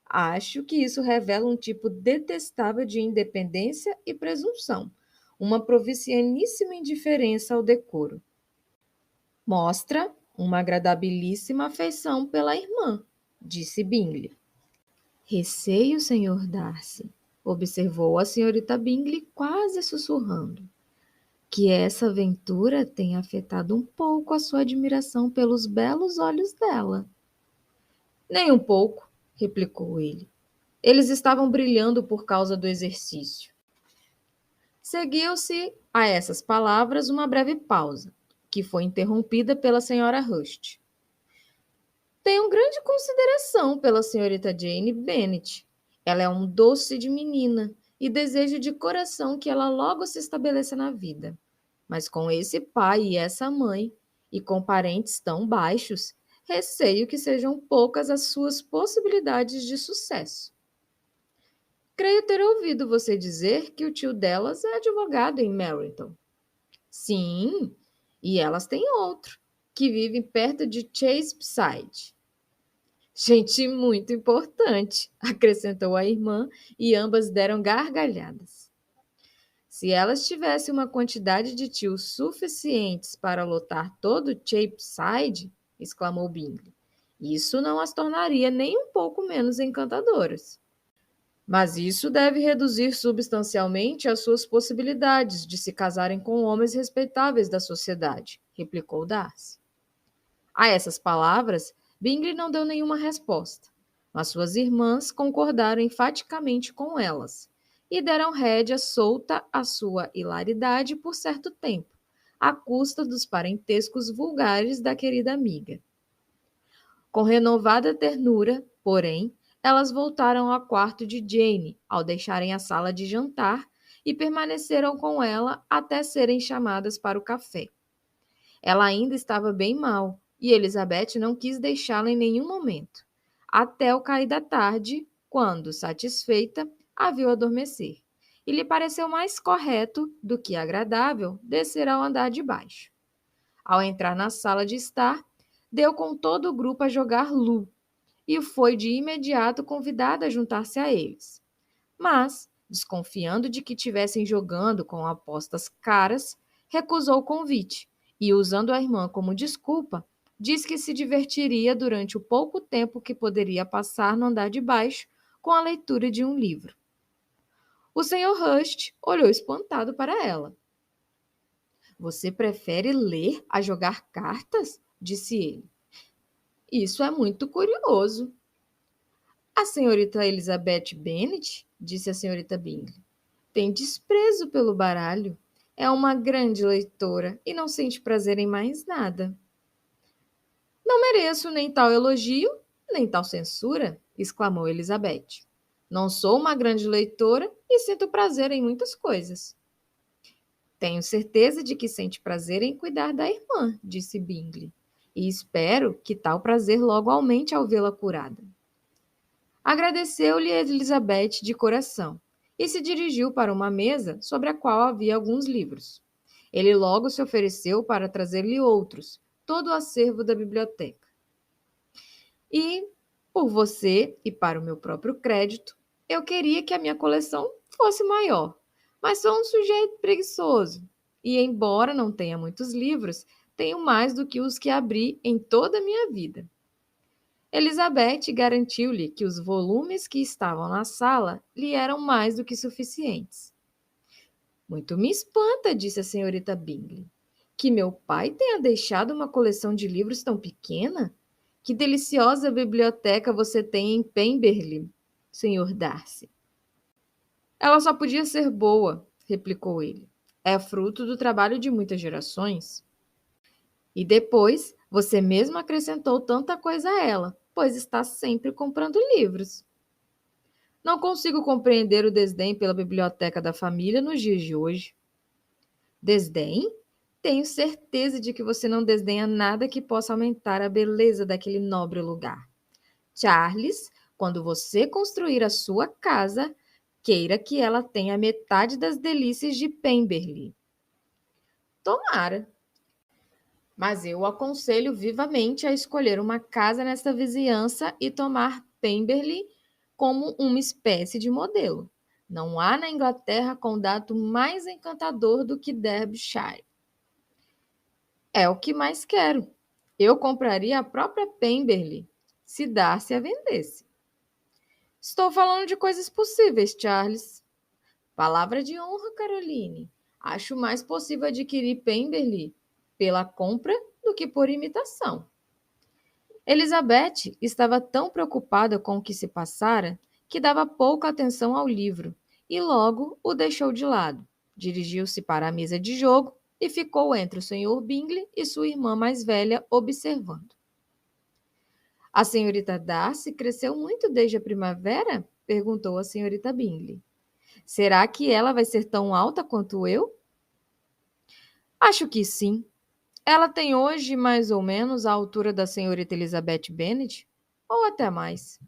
Acho que isso revela um tipo detestável de independência e presunção, uma provincianíssima indiferença ao decoro. Mostra uma agradabilíssima afeição pela irmã, disse Bingley. Receio, Sr. Darcy, observou a senhorita Bingley quase sussurrando, que essa aventura tenha afetado um pouco a sua admiração pelos belos olhos dela. Nem um pouco, replicou ele. Eles estavam brilhando por causa do exercício. Seguiu-se a essas palavras uma breve pausa, que foi interrompida pela senhora Hurst. Tenho grande consideração pela senhorita Jane Bennet. Ela é um doce de menina e desejo de coração que ela logo se estabeleça na vida. Mas com esse pai e essa mãe, e com parentes tão baixos, receio que sejam poucas as suas possibilidades de sucesso. Creio ter ouvido você dizer que o tio delas é advogado em Meryton. Sim, e elas têm outro, que vive perto de Chaseside. Gente muito importante, acrescentou a irmã, e ambas deram gargalhadas. Se elas tivessem uma quantidade de tios suficientes para lotar todo Chapeside, exclamou Bingley, isso não as tornaria nem um pouco menos encantadoras. Mas isso deve reduzir substancialmente as suas possibilidades de se casarem com homens respeitáveis da sociedade, replicou Darcy. A essas palavras, Bingley não deu nenhuma resposta, mas suas irmãs concordaram enfaticamente com elas e deram rédea solta à sua hilaridade por certo tempo, à custa dos parentescos vulgares da querida amiga. Com renovada ternura, porém, elas voltaram ao quarto de Jane ao deixarem a sala de jantar e permaneceram com ela até serem chamadas para o café. Ela ainda estava bem mal e Elizabeth não quis deixá-la em nenhum momento, até o cair da tarde, quando, satisfeita, a viu adormecer, e lhe pareceu mais correto do que agradável descer ao andar de baixo. Ao entrar na sala de estar, deu com todo o grupo a jogar lu, e foi de imediato convidada a juntar-se a eles. Mas, desconfiando de que tivessem jogando com apostas caras, recusou o convite e, usando a irmã como desculpa, disse que se divertiria durante o pouco tempo que poderia passar no andar de baixo com a leitura de um livro. O Sr. Hurst olhou espantado para ela. Você prefere ler a jogar cartas? Disse ele. Isso é muito curioso. A senhorita Elizabeth Bennet, disse a senhorita Bingley, tem desprezo pelo baralho. É uma grande leitora e não sente prazer em mais nada. Não mereço nem tal elogio, nem tal censura, exclamou Elizabeth. Não sou uma grande leitora e sinto prazer em muitas coisas. Tenho certeza de que sente prazer em cuidar da irmã, disse Bingley, e espero que tal prazer logo aumente ao vê-la curada. Agradeceu-lhe Elizabeth de coração e se dirigiu para uma mesa sobre a qual havia alguns livros. Ele logo se ofereceu para trazer-lhe outros, todo o acervo da biblioteca. E, por você e para o meu próprio crédito, eu queria que a minha coleção fosse maior, mas sou um sujeito preguiçoso e, embora não tenha muitos livros, tenho mais do que os que abri em toda a minha vida. Elizabeth garantiu-lhe que os volumes que estavam na sala lhe eram mais do que suficientes. Muito me espanta, disse a senhorita Bingley, que meu pai tenha deixado uma coleção de livros tão pequena. Que deliciosa biblioteca você tem em Pemberley, Sr. Darcy. Ela só podia ser boa, replicou ele. É fruto do trabalho de muitas gerações. E depois, você mesmo acrescentou tanta coisa a ela, pois está sempre comprando livros. Não consigo compreender o desdém pela biblioteca da família nos dias de hoje. Desdém? Tenho certeza de que você não desdenha nada que possa aumentar a beleza daquele nobre lugar. Charles, quando você construir a sua casa, queira que ela tenha metade das delícias de Pemberley. Tomara. Mas eu o aconselho vivamente a escolher uma casa nesta vizinhança e tomar Pemberley como uma espécie de modelo. Não há na Inglaterra condado mais encantador do que Derbyshire. É o que mais quero. Eu compraria a própria Pemberley, se Darcy a vendesse. Estou falando de coisas possíveis, Charles. Palavra de honra, Caroline. Acho mais possível adquirir Pemberley pela compra do que por imitação. Elizabeth estava tão preocupada com o que se passara que dava pouca atenção ao livro e logo o deixou de lado. Dirigiu-se para a mesa de jogo e ficou entre o Sr. Bingley e sua irmã mais velha observando. A senhorita Darcy cresceu muito desde a primavera? Perguntou a senhorita Bingley. Será que ela vai ser tão alta quanto eu? Acho que sim. Ela tem hoje mais ou menos a altura da senhorita Elizabeth Bennet, ou até mais.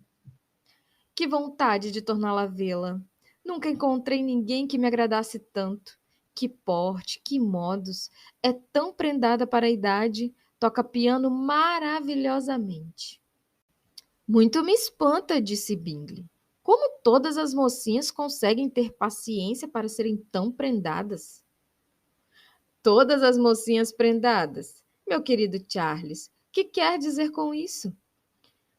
Que vontade de torná-la vê-la. Nunca encontrei ninguém que me agradasse tanto. Que porte, que modos. É tão prendada para a idade, toca piano maravilhosamente. Muito me espanta, disse Bingley. Como todas as mocinhas conseguem ter paciência para serem tão prendadas? Todas as mocinhas prendadas? Meu querido Charles, que quer dizer com isso?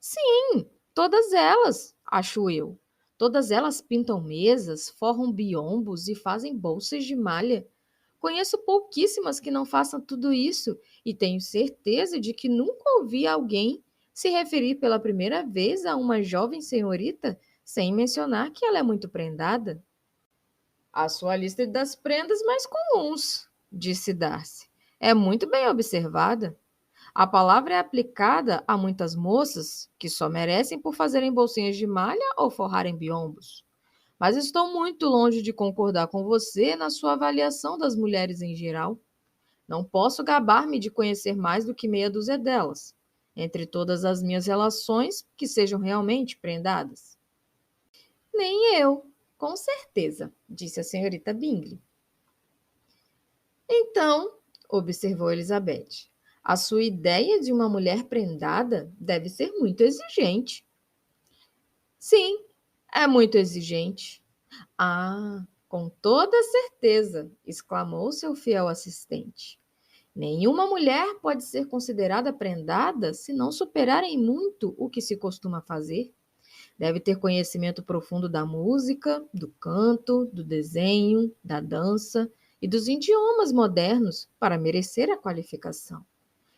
Sim, todas elas, acho eu. Todas elas pintam mesas, forram biombos e fazem bolsas de malha. Conheço pouquíssimas que não façam tudo isso e tenho certeza de que nunca ouvi alguém se referir pela primeira vez a uma jovem senhorita sem mencionar que ela é muito prendada. A sua lista das prendas mais comuns, disse Darcy, é muito bem observada. A palavra é aplicada a muitas moças que só merecem por fazerem bolsinhas de malha ou forrarem biombos. Mas estou muito longe de concordar com você na sua avaliação das mulheres em geral. Não posso gabar-me de conhecer mais do que meia dúzia delas, entre todas as minhas relações que sejam realmente prendadas. Nem eu, com certeza, disse a senhorita Bingley. Então, observou Elizabeth, a sua ideia de uma mulher prendada deve ser muito exigente. Sim, é muito exigente. Ah, com toda certeza, exclamou seu fiel assistente. Nenhuma mulher pode ser considerada prendada se não superar em muito o que se costuma fazer. Deve ter conhecimento profundo da música, do canto, do desenho, da dança e dos idiomas modernos para merecer a qualificação.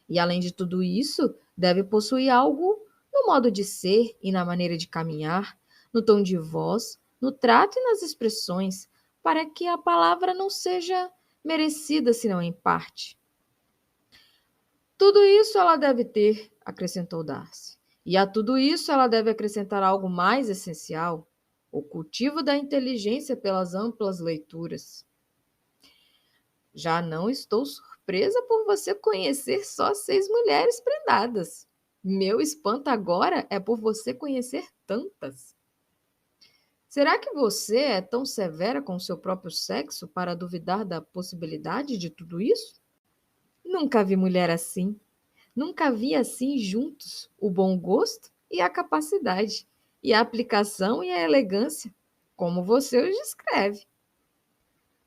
E, além de tudo isso, deve possuir algo no modo de ser e na maneira de caminhar, no tom de voz, no trato e nas expressões, para que a palavra não seja merecida senão em parte. Tudo isso ela deve ter, acrescentou Darcy. E a tudo isso ela deve acrescentar algo mais essencial, o cultivo da inteligência pelas amplas leituras. Já não estou surpresa por você conhecer só 6 mulheres prendadas. Meu espanto agora é por você conhecer tantas. Será que você é tão severa com o seu próprio sexo para duvidar da possibilidade de tudo isso? Nunca vi mulher assim. Nunca vi assim juntos o bom gosto e a capacidade, e a aplicação e a elegância, como você os descreve.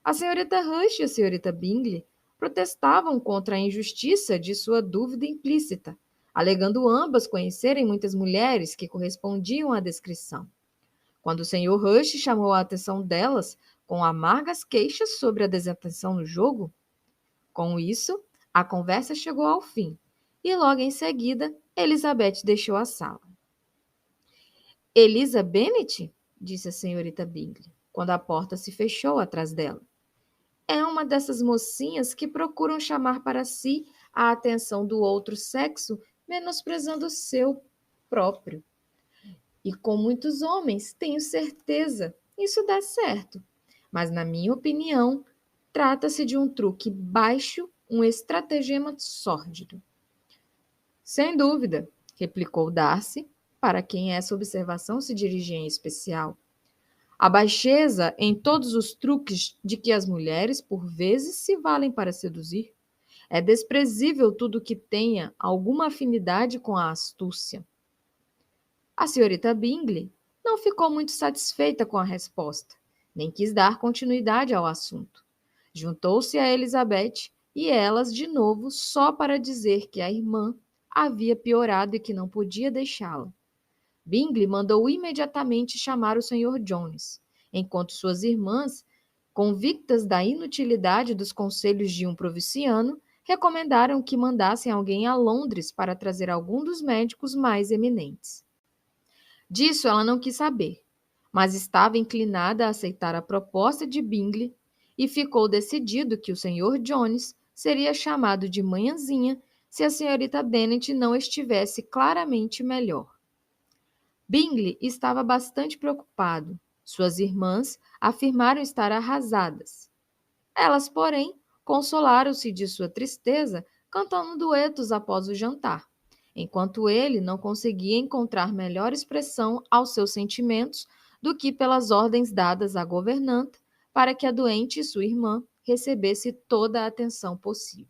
A senhorita Rush e a senhorita Bingley protestavam contra a injustiça de sua dúvida implícita, alegando ambas conhecerem muitas mulheres que correspondiam à descrição. Quando o Sr. Rush chamou a atenção delas com amargas queixas sobre a desatenção no jogo, com isso, a conversa chegou ao fim, e logo em seguida, Elizabeth deixou a sala. Eliza Bennet? Disse a senhorita Bingley, quando a porta se fechou atrás dela. É uma dessas mocinhas que procuram chamar para si a atenção do outro sexo, menosprezando o seu próprio. E com muitos homens, tenho certeza, isso dá certo. Mas, na minha opinião, trata-se de um truque baixo, um estratagema sórdido. Sem dúvida, replicou Darcy, para quem essa observação se dirigia em especial. A baixeza em todos os truques de que as mulheres, por vezes, se valem para seduzir. É desprezível tudo que tenha alguma afinidade com a astúcia. A senhorita Bingley não ficou muito satisfeita com a resposta, nem quis dar continuidade ao assunto. Juntou-se a Elizabeth e elas de novo só para dizer que a irmã havia piorado e que não podia deixá-la. Bingley mandou imediatamente chamar o Sr. Jones, enquanto suas irmãs, convictas da inutilidade dos conselhos de um provinciano, recomendaram que mandassem alguém a Londres para trazer algum dos médicos mais eminentes. Disso ela não quis saber, mas estava inclinada a aceitar a proposta de Bingley e ficou decidido que o Sr. Jones seria chamado de manhãzinha se a senhorita Bennet não estivesse claramente melhor. Bingley estava bastante preocupado. Suas irmãs afirmaram estar arrasadas. Elas, porém, consolaram-se de sua tristeza cantando duetos após o jantar, enquanto ele não conseguia encontrar melhor expressão aos seus sentimentos do que pelas ordens dadas à governanta para que a doente e sua irmã recebesse toda a atenção possível.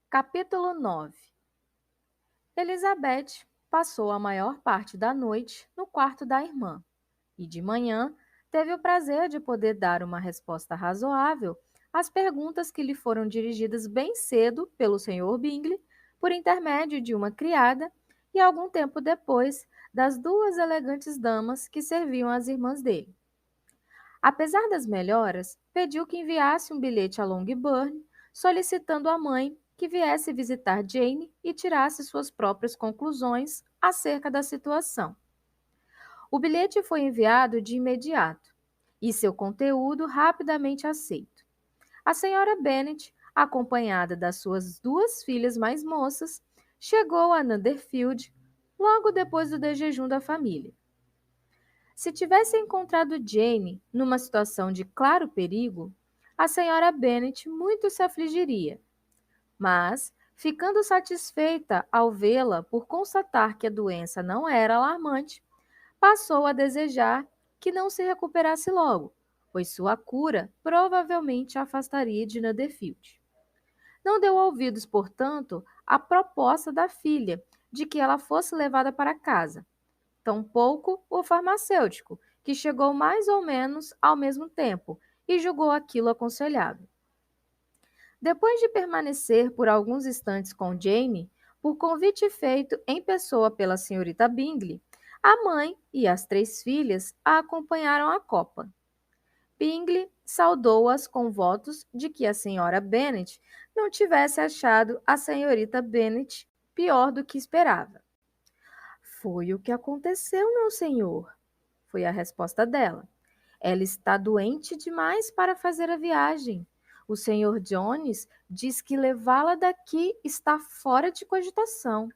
Capítulo 9. Elizabeth passou a maior parte da noite no quarto da irmã e de manhã teve o prazer de poder dar uma resposta razoável às perguntas que lhe foram dirigidas bem cedo pelo Sr. Bingley, por intermédio de uma criada, e algum tempo depois das duas elegantes damas que serviam as irmãs dele. Apesar das melhoras, pediu que enviasse um bilhete a Longbourn, solicitando à mãe que viesse visitar Jane e tirasse suas próprias conclusões acerca da situação. O bilhete foi enviado de imediato e seu conteúdo rapidamente aceito. A senhora Bennet, acompanhada das suas duas filhas mais moças, chegou a Netherfield logo depois do desjejum da família. Se tivesse encontrado Jane numa situação de claro perigo, a senhora Bennet muito se afligiria. Mas, ficando satisfeita ao vê-la por constatar que a doença não era alarmante, passou a desejar que não se recuperasse logo, pois sua cura provavelmente a afastaria de Netherfield. Não deu ouvidos, portanto, à proposta da filha de que ela fosse levada para casa. Tampouco o farmacêutico, que chegou mais ou menos ao mesmo tempo e julgou aquilo aconselhável. Depois de permanecer por alguns instantes com Jane, por convite feito em pessoa pela senhorita Bingley, a mãe e as três filhas a acompanharam à copa. Bingley saudou-as com votos de que a senhora Bennet não tivesse achado a senhorita Bennet pior do que esperava. Foi o que aconteceu, meu senhor, foi a resposta dela. Ela está doente demais para fazer a viagem. O senhor Jones diz que levá-la daqui está fora de cogitação.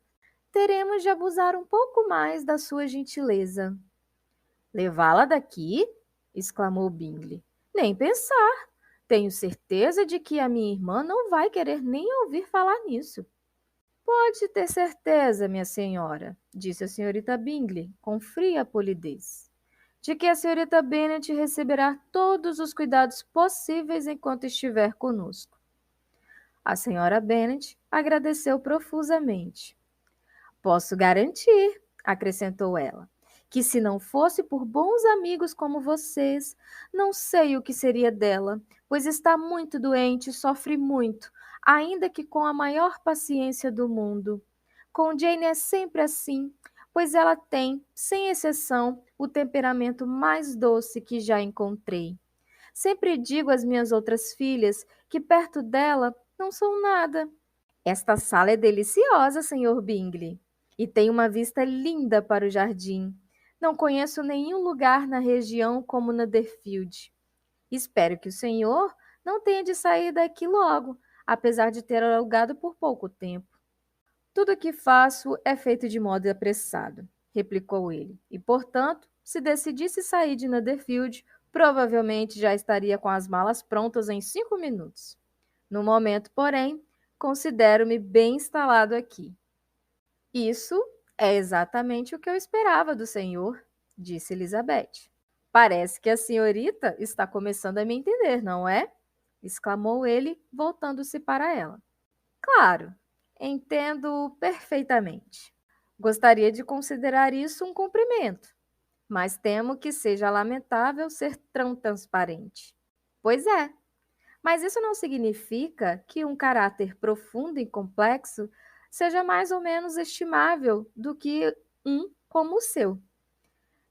Teremos de abusar um pouco mais da sua gentileza. Levá-la daqui? Exclamou Bingley. Nem pensar. Tenho certeza de que a minha irmã não vai querer nem ouvir falar nisso. Pode ter certeza, minha senhora, disse a senhorita Bingley, com fria polidez, de que a senhorita Bennet receberá todos os cuidados possíveis enquanto estiver conosco. A senhora Bennet agradeceu profusamente. Posso garantir, acrescentou ela, que se não fosse por bons amigos como vocês, não sei o que seria dela, pois está muito doente e sofre muito, ainda que com a maior paciência do mundo. Com Jane é sempre assim, pois ela tem, sem exceção, o temperamento mais doce que já encontrei. Sempre digo às minhas outras filhas que perto dela não são nada. Esta sala é deliciosa, Sr. Bingley, e tem uma vista linda para o jardim. Não conheço nenhum lugar na região como Netherfield. Espero que o senhor não tenha de sair daqui logo, apesar de ter alugado por pouco tempo. Tudo o que faço é feito de modo apressado, replicou ele, e, portanto, se decidisse sair de Netherfield, provavelmente já estaria com as malas prontas em 5 minutos. No momento, porém, considero-me bem instalado aqui. Isso é exatamente o que eu esperava do senhor, disse Elizabeth. Parece que a senhorita está começando a me entender, não é? Exclamou ele, voltando-se para ela. Claro, entendo perfeitamente. Gostaria de considerar isso um cumprimento, mas temo que seja lamentável ser tão transparente. Pois é, mas isso não significa que um caráter profundo e complexo seja mais ou menos estimável do que um como o seu.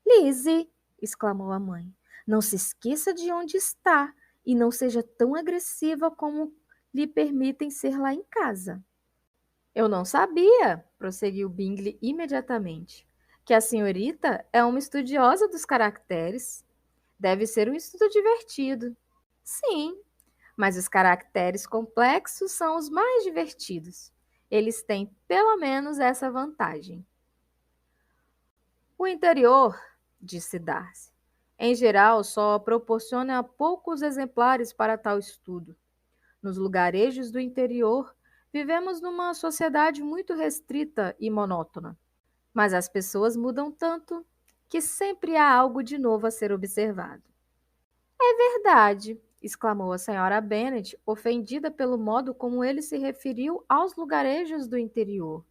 Lizzie, exclamou a mãe. Não se esqueça de onde está e não seja tão agressiva como lhe permitem ser lá em casa. Eu não sabia, prosseguiu Bingley imediatamente, que a senhorita é uma estudiosa dos caracteres. Deve ser um estudo divertido. Sim, mas os caracteres complexos são os mais divertidos. Eles têm pelo menos essa vantagem. O interior, disse Darcy, em geral só proporciona poucos exemplares para tal estudo. Nos lugarejos do interior, vivemos numa sociedade muito restrita e monótona. Mas as pessoas mudam tanto que sempre há algo de novo a ser observado. É verdade, exclamou a senhora Bennet, ofendida pelo modo como ele se referiu aos lugarejos do interior.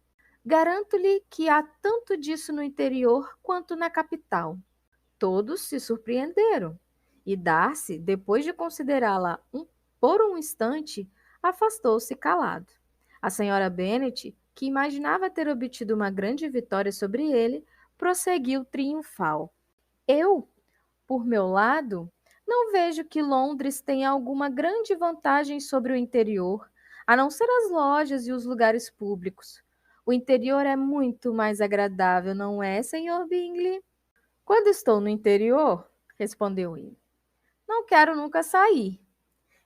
Garanto-lhe que há tanto disso no interior quanto na capital. Todos se surpreenderam, e Darcy, depois de considerá-la por um instante, afastou-se calado. A senhora Bennet, que imaginava ter obtido uma grande vitória sobre ele, prosseguiu triunfal. Eu, por meu lado, não vejo que Londres tenha alguma grande vantagem sobre o interior, a não ser as lojas e os lugares públicos. O interior é muito mais agradável, não é, Sr. Bingley? Quando estou no interior, respondeu ele, não quero nunca sair.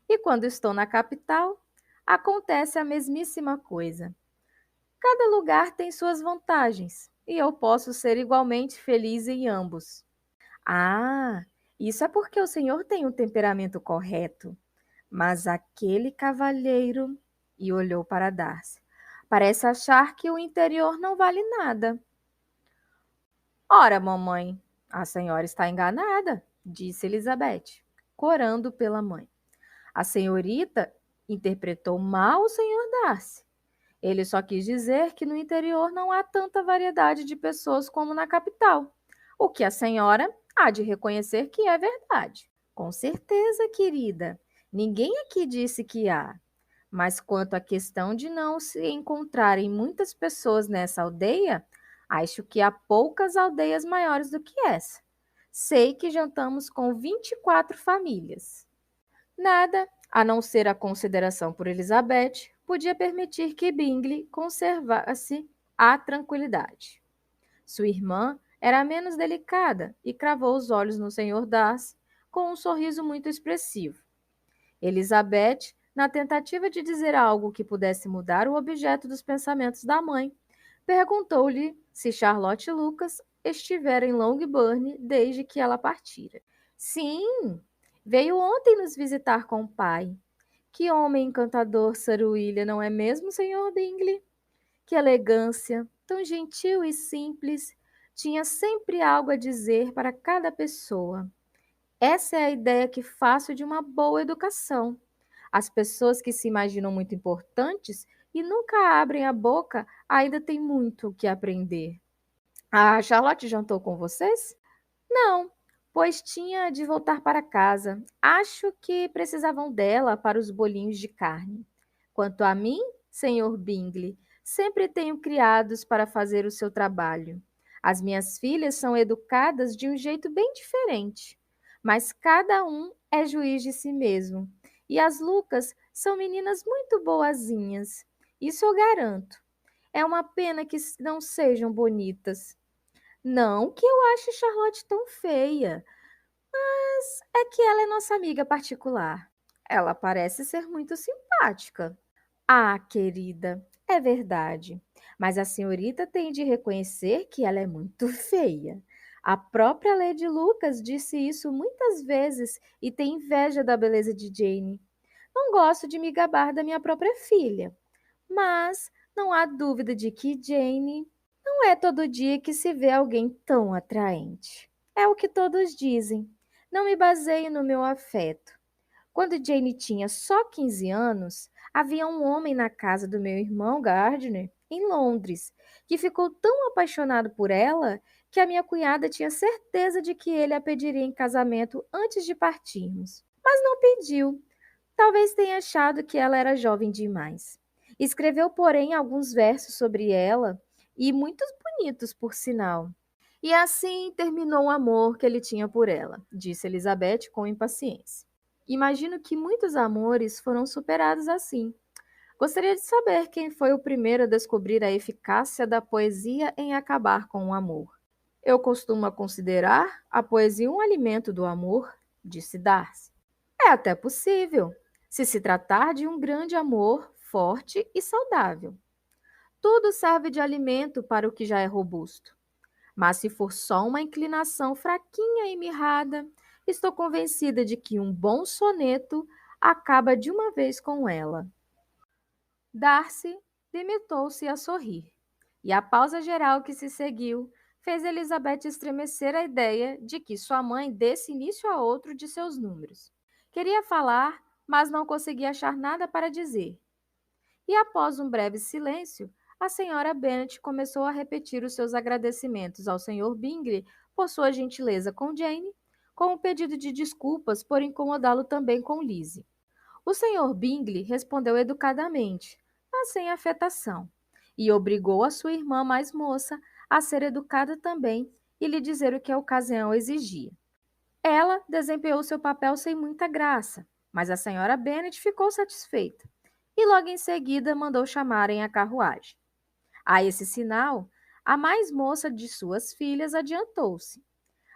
E quando estou na capital, acontece a mesmíssima coisa. Cada lugar tem suas vantagens, e eu posso ser igualmente feliz em ambos. Ah, isso é porque o senhor tem um temperamento correto. Mas aquele cavalheiro, e olhou para Darcy, parece achar que o interior não vale nada. Ora, mamãe, a senhora está enganada, disse Elizabeth, corando pela mãe. A senhorita interpretou mal o senhor Darcy. Ele só quis dizer que no interior não há tanta variedade de pessoas como na capital, o que a senhora há de reconhecer que é verdade. Com certeza, querida. Ninguém aqui disse que há. Mas quanto à questão de não se encontrarem muitas pessoas nessa aldeia, acho que há poucas aldeias maiores do que essa. Sei que jantamos com 24 famílias. Nada, a não ser a consideração por Elizabeth, podia permitir que Bingley conservasse a tranquilidade. Sua irmã era menos delicada e cravou os olhos no Sr. Darcy com um sorriso muito expressivo. Elizabeth, na tentativa de dizer algo que pudesse mudar o objeto dos pensamentos da mãe, perguntou-lhe se Charlotte Lucas estivera em Longbourn desde que ela partira. Sim, veio ontem nos visitar com o pai. Que homem encantador, Sir William, não é mesmo, Sr. Bingley? Que elegância, tão gentil e simples, tinha sempre algo a dizer para cada pessoa. Essa é a ideia que faço de uma boa educação. As pessoas que se imaginam muito importantes e nunca abrem a boca ainda têm muito o que aprender. A Charlotte jantou com vocês? Não, pois tinha de voltar para casa. Acho que precisavam dela para os bolinhos de carne. Quanto a mim, Sr. Bingley, sempre tenho criados para fazer o seu trabalho. As minhas filhas são educadas de um jeito bem diferente, mas cada um é juiz de si mesmo. E as Lucas são meninas muito boazinhas. Isso eu garanto. É uma pena que não sejam bonitas. Não que eu ache Charlotte tão feia, mas é que ela é nossa amiga particular. Ela parece ser muito simpática. Ah, querida, é verdade. Mas a senhorita tem de reconhecer que ela é muito feia. A própria Lady Lucas disse isso muitas vezes e tem inveja da beleza de Jane. Não gosto de me gabar da minha própria filha, mas não há dúvida de que Jane não é todo dia que se vê alguém tão atraente. É o que todos dizem. Não me baseio no meu afeto. Quando Jane tinha só 15 anos, havia um homem na casa do meu irmão Gardiner, em Londres, que ficou tão apaixonado por ela que a minha cunhada tinha certeza de que ele a pediria em casamento antes de partirmos. Mas não pediu. Talvez tenha achado que ela era jovem demais. Escreveu, porém, alguns versos sobre ela, e muitos bonitos, por sinal. E assim terminou o amor que ele tinha por ela, disse Elizabeth com impaciência. Imagino que muitos amores foram superados assim. Gostaria de saber quem foi o primeiro a descobrir a eficácia da poesia em acabar com o amor. Eu costumo considerar a poesia um alimento do amor, disse Darcy. É até possível, se tratar de um grande amor, forte e saudável. Tudo serve de alimento para o que já é robusto. Mas se for só uma inclinação fraquinha e mirrada, estou convencida de que um bom soneto acaba de uma vez com ela. Darcy limitou-se a sorrir, e a pausa geral que se seguiu fez Elizabeth estremecer a ideia de que sua mãe desse início a outro de seus números. Queria falar, mas não conseguia achar nada para dizer. E após um breve silêncio, a senhora Bennet começou a repetir os seus agradecimentos ao Sr. Bingley por sua gentileza com Jane, com um pedido de desculpas por incomodá-lo também com Lizzie. O Sr. Bingley respondeu educadamente, mas sem afetação, e obrigou a sua irmã mais moça a ser educada também e lhe dizer o que a ocasião exigia. Ela desempenhou seu papel sem muita graça, mas a senhora Bennet ficou satisfeita e logo em seguida mandou chamarem a carruagem. A esse sinal, a mais moça de suas filhas adiantou-se.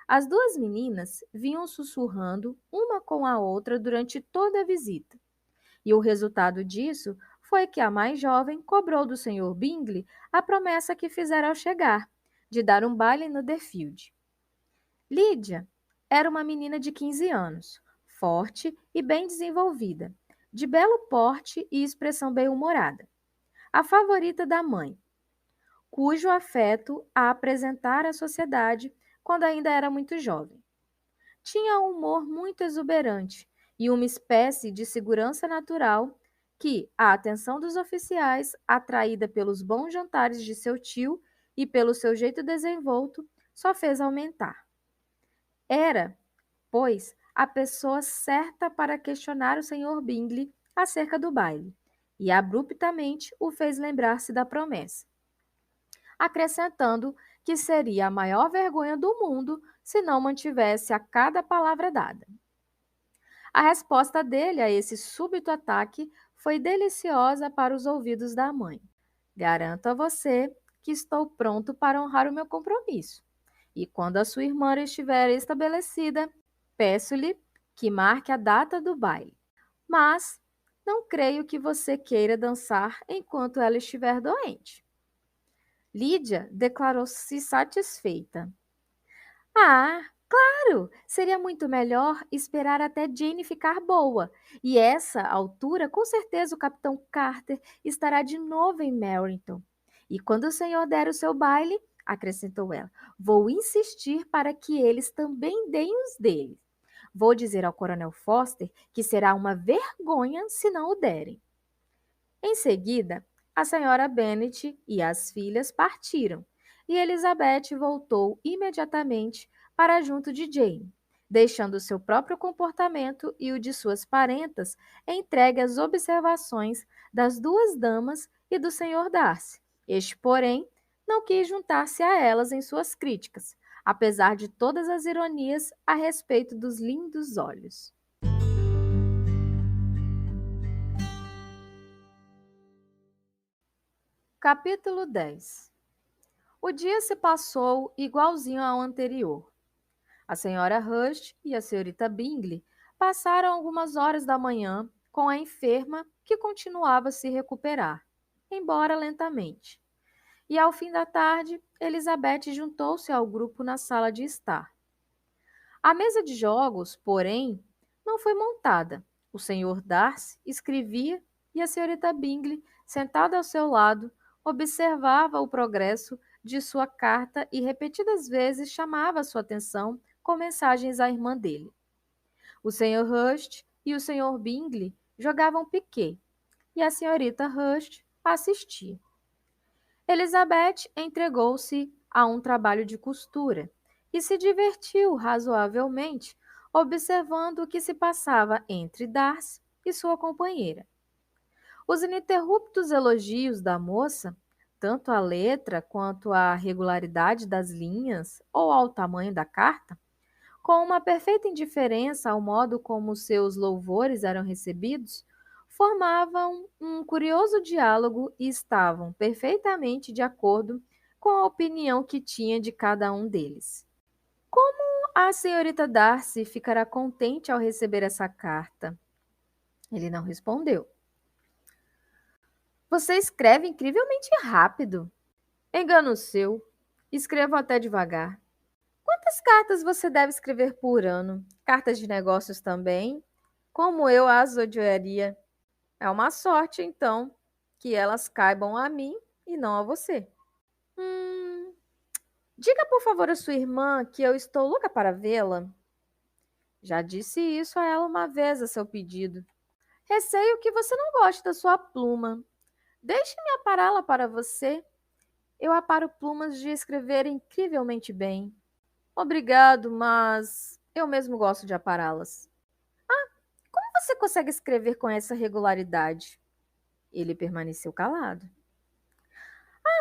As duas meninas vinham sussurrando uma com a outra durante toda a visita, e o resultado disso foi que a mais jovem cobrou do Sr. Bingley a promessa que fizera ao chegar, de dar um baile no The Field. Lídia era uma menina de 15 anos, forte e bem desenvolvida, de belo porte e expressão bem-humorada. A favorita da mãe, cujo afeto a apresentara à sociedade quando ainda era muito jovem. Tinha um humor muito exuberante e uma espécie de segurança natural que a atenção dos oficiais, atraída pelos bons jantares de seu tio e pelo seu jeito desenvolto, só fez aumentar. Era, pois, a pessoa certa para questionar o Sr. Bingley acerca do baile, e abruptamente o fez lembrar-se da promessa, acrescentando que seria a maior vergonha do mundo se não mantivesse a cada palavra dada. A resposta dele a esse súbito ataque foi deliciosa para os ouvidos da mãe. Garanto a você que estou pronto para honrar o meu compromisso. E quando a sua irmã estiver estabelecida, peço-lhe que marque a data do baile. Mas não creio que você queira dançar enquanto ela estiver doente. Lídia declarou-se satisfeita. Ah, claro! Seria muito melhor esperar até Jane ficar boa. E essa altura, com certeza o Capitão Carter estará de novo em Meryton. E quando o senhor der o seu baile, acrescentou ela, vou insistir para que eles também deem os deles. Vou dizer ao Coronel Forster que será uma vergonha se não o derem. Em seguida, a senhora Bennet e as filhas partiram, e Elizabeth voltou imediatamente para junto de Jane, deixando seu próprio comportamento e o de suas parentas entregue às observações das duas damas e do Sr. Darcy. Este, porém, não quis juntar-se a elas em suas críticas, apesar de todas as ironias a respeito dos lindos olhos. Capítulo 10. O dia se passou igualzinho ao anterior. A senhora Hurst e a senhorita Bingley passaram algumas horas da manhã com a enferma que continuava a se recuperar, embora lentamente. E ao fim da tarde, Elizabeth juntou-se ao grupo na sala de estar. A mesa de jogos, porém, não foi montada. O senhor Darcy escrevia e a senhorita Bingley, sentada ao seu lado, observava o progresso de sua carta e repetidas vezes chamava sua atenção com mensagens à irmã dele. O senhor Hurst e o senhor Bingley jogavam piquet e a senhorita Hurst assistia. Elizabeth entregou-se a um trabalho de costura e se divertiu razoavelmente observando o que se passava entre Darcy e sua companheira. Os ininterruptos elogios da moça, tanto à letra quanto à regularidade das linhas ou ao tamanho da carta, com uma perfeita indiferença ao modo como seus louvores eram recebidos, formavam um curioso diálogo e estavam perfeitamente de acordo com a opinião que tinha de cada um deles. Como a senhorita Darcy ficará contente ao receber essa carta? Ele não respondeu. Você escreve incrivelmente rápido. Engano seu. Escrevo até devagar. Quantas cartas você deve escrever por ano? Cartas de negócios também? Como eu as odiaria. É uma sorte, então, que elas caibam a mim e não a você. Diga, por favor, à sua irmã que eu estou louca para vê-la. Já disse isso a ela uma vez a seu pedido. Receio que você não goste da sua pluma. Deixe-me apará-la para você. Eu aparo plumas de escrever incrivelmente bem. Obrigado, mas eu mesmo gosto de apará-las. Como você consegue escrever com essa regularidade? Ele permaneceu calado.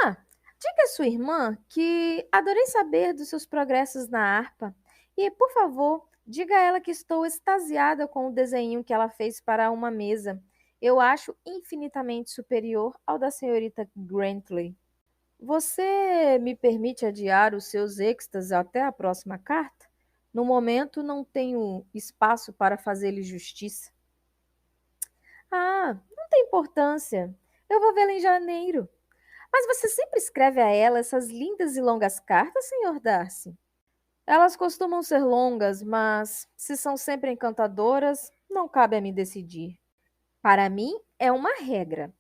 Diga à sua irmã que adorei saber dos seus progressos na harpa. E, por favor, diga a ela que estou extasiada com o desenho que ela fez para uma mesa. Eu acho infinitamente superior ao da senhorita Grantley. Você me permite adiar os seus êxtases até a próxima carta? No momento, não tenho espaço para fazer-lhe justiça. Não tem importância. Eu vou vê-la em janeiro. Mas você sempre escreve a ela essas lindas e longas cartas, Sr. Darcy? Elas costumam ser longas, mas se são sempre encantadoras, não cabe a mim decidir. Para mim, é uma regra.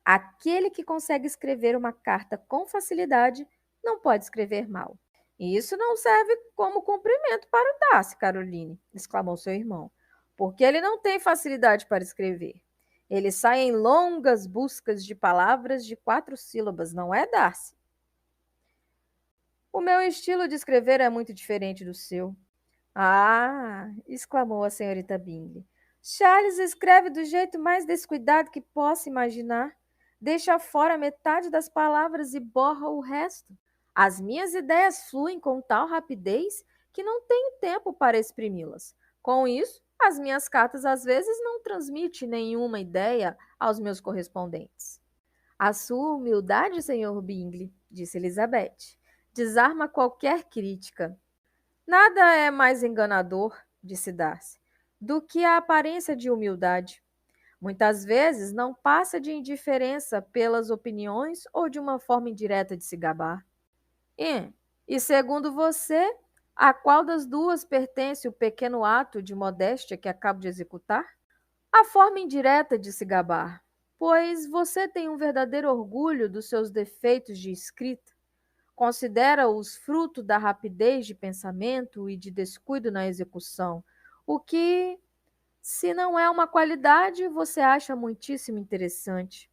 Aquele que consegue escrever uma carta com facilidade não pode escrever mal. E isso não serve como cumprimento para o Darcy, Caroline, exclamou seu irmão, porque ele não tem facilidade para escrever. Ele sai em longas buscas de palavras de 4 sílabas, não é, Darcy? O meu estilo de escrever é muito diferente do seu. Exclamou a senhorita Bingley. Charles escreve do jeito mais descuidado que possa imaginar. Deixa fora metade das palavras e borra o resto. As minhas ideias fluem com tal rapidez que não tenho tempo para exprimi-las. Com isso, as minhas cartas às vezes não transmitem nenhuma ideia aos meus correspondentes. A sua humildade, Sr. Bingley, disse Elizabeth, desarma qualquer crítica. Nada é mais enganador, disse Darcy, do que a aparência de humildade. Muitas vezes não passa de indiferença pelas opiniões ou de uma forma indireta de se gabar. E segundo você, a qual das duas pertence o pequeno ato de modéstia que acabo de executar? A forma indireta de se gabar, pois você tem um verdadeiro orgulho dos seus defeitos de escrita. Considera-os fruto da rapidez de pensamento e de descuido na execução, o que, se não é uma qualidade, você acha muitíssimo interessante.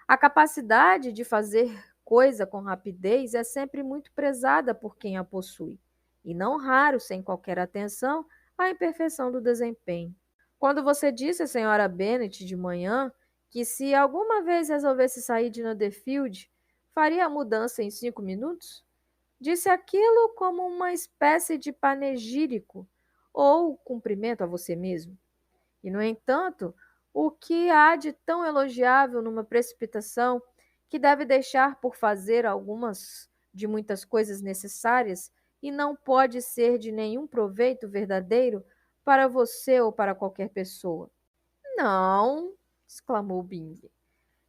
A capacidade de fazer coisa com rapidez é sempre muito prezada por quem a possui, e não raro, sem qualquer atenção, à imperfeição do desempenho. Quando você disse à senhora Bennet de manhã que se alguma vez resolvesse sair de Netherfield, faria a mudança em 5 minutos? Disse aquilo como uma espécie de panegírico ou cumprimento a você mesmo. E, no entanto, o que há de tão elogiável numa precipitação que deve deixar por fazer algumas de muitas coisas necessárias e não pode ser de nenhum proveito verdadeiro para você ou para qualquer pessoa? Não, exclamou Bingley.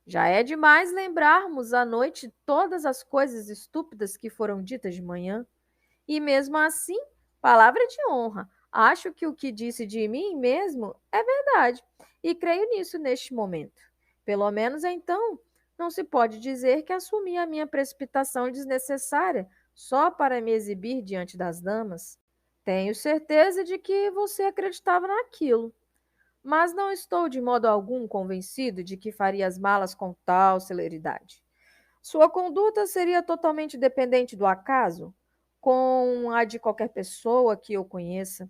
Já é demais lembrarmos à noite todas as coisas estúpidas que foram ditas de manhã. E mesmo assim, palavra de honra, acho que o que disse de mim mesmo é verdade, e creio nisso neste momento. Pelo menos então, não se pode dizer que assumi a minha precipitação desnecessária só para me exibir diante das damas. Tenho certeza de que você acreditava naquilo. Mas não estou de modo algum convencido de que faria as malas com tal celeridade. Sua conduta seria totalmente dependente do acaso, com a de qualquer pessoa que eu conheça.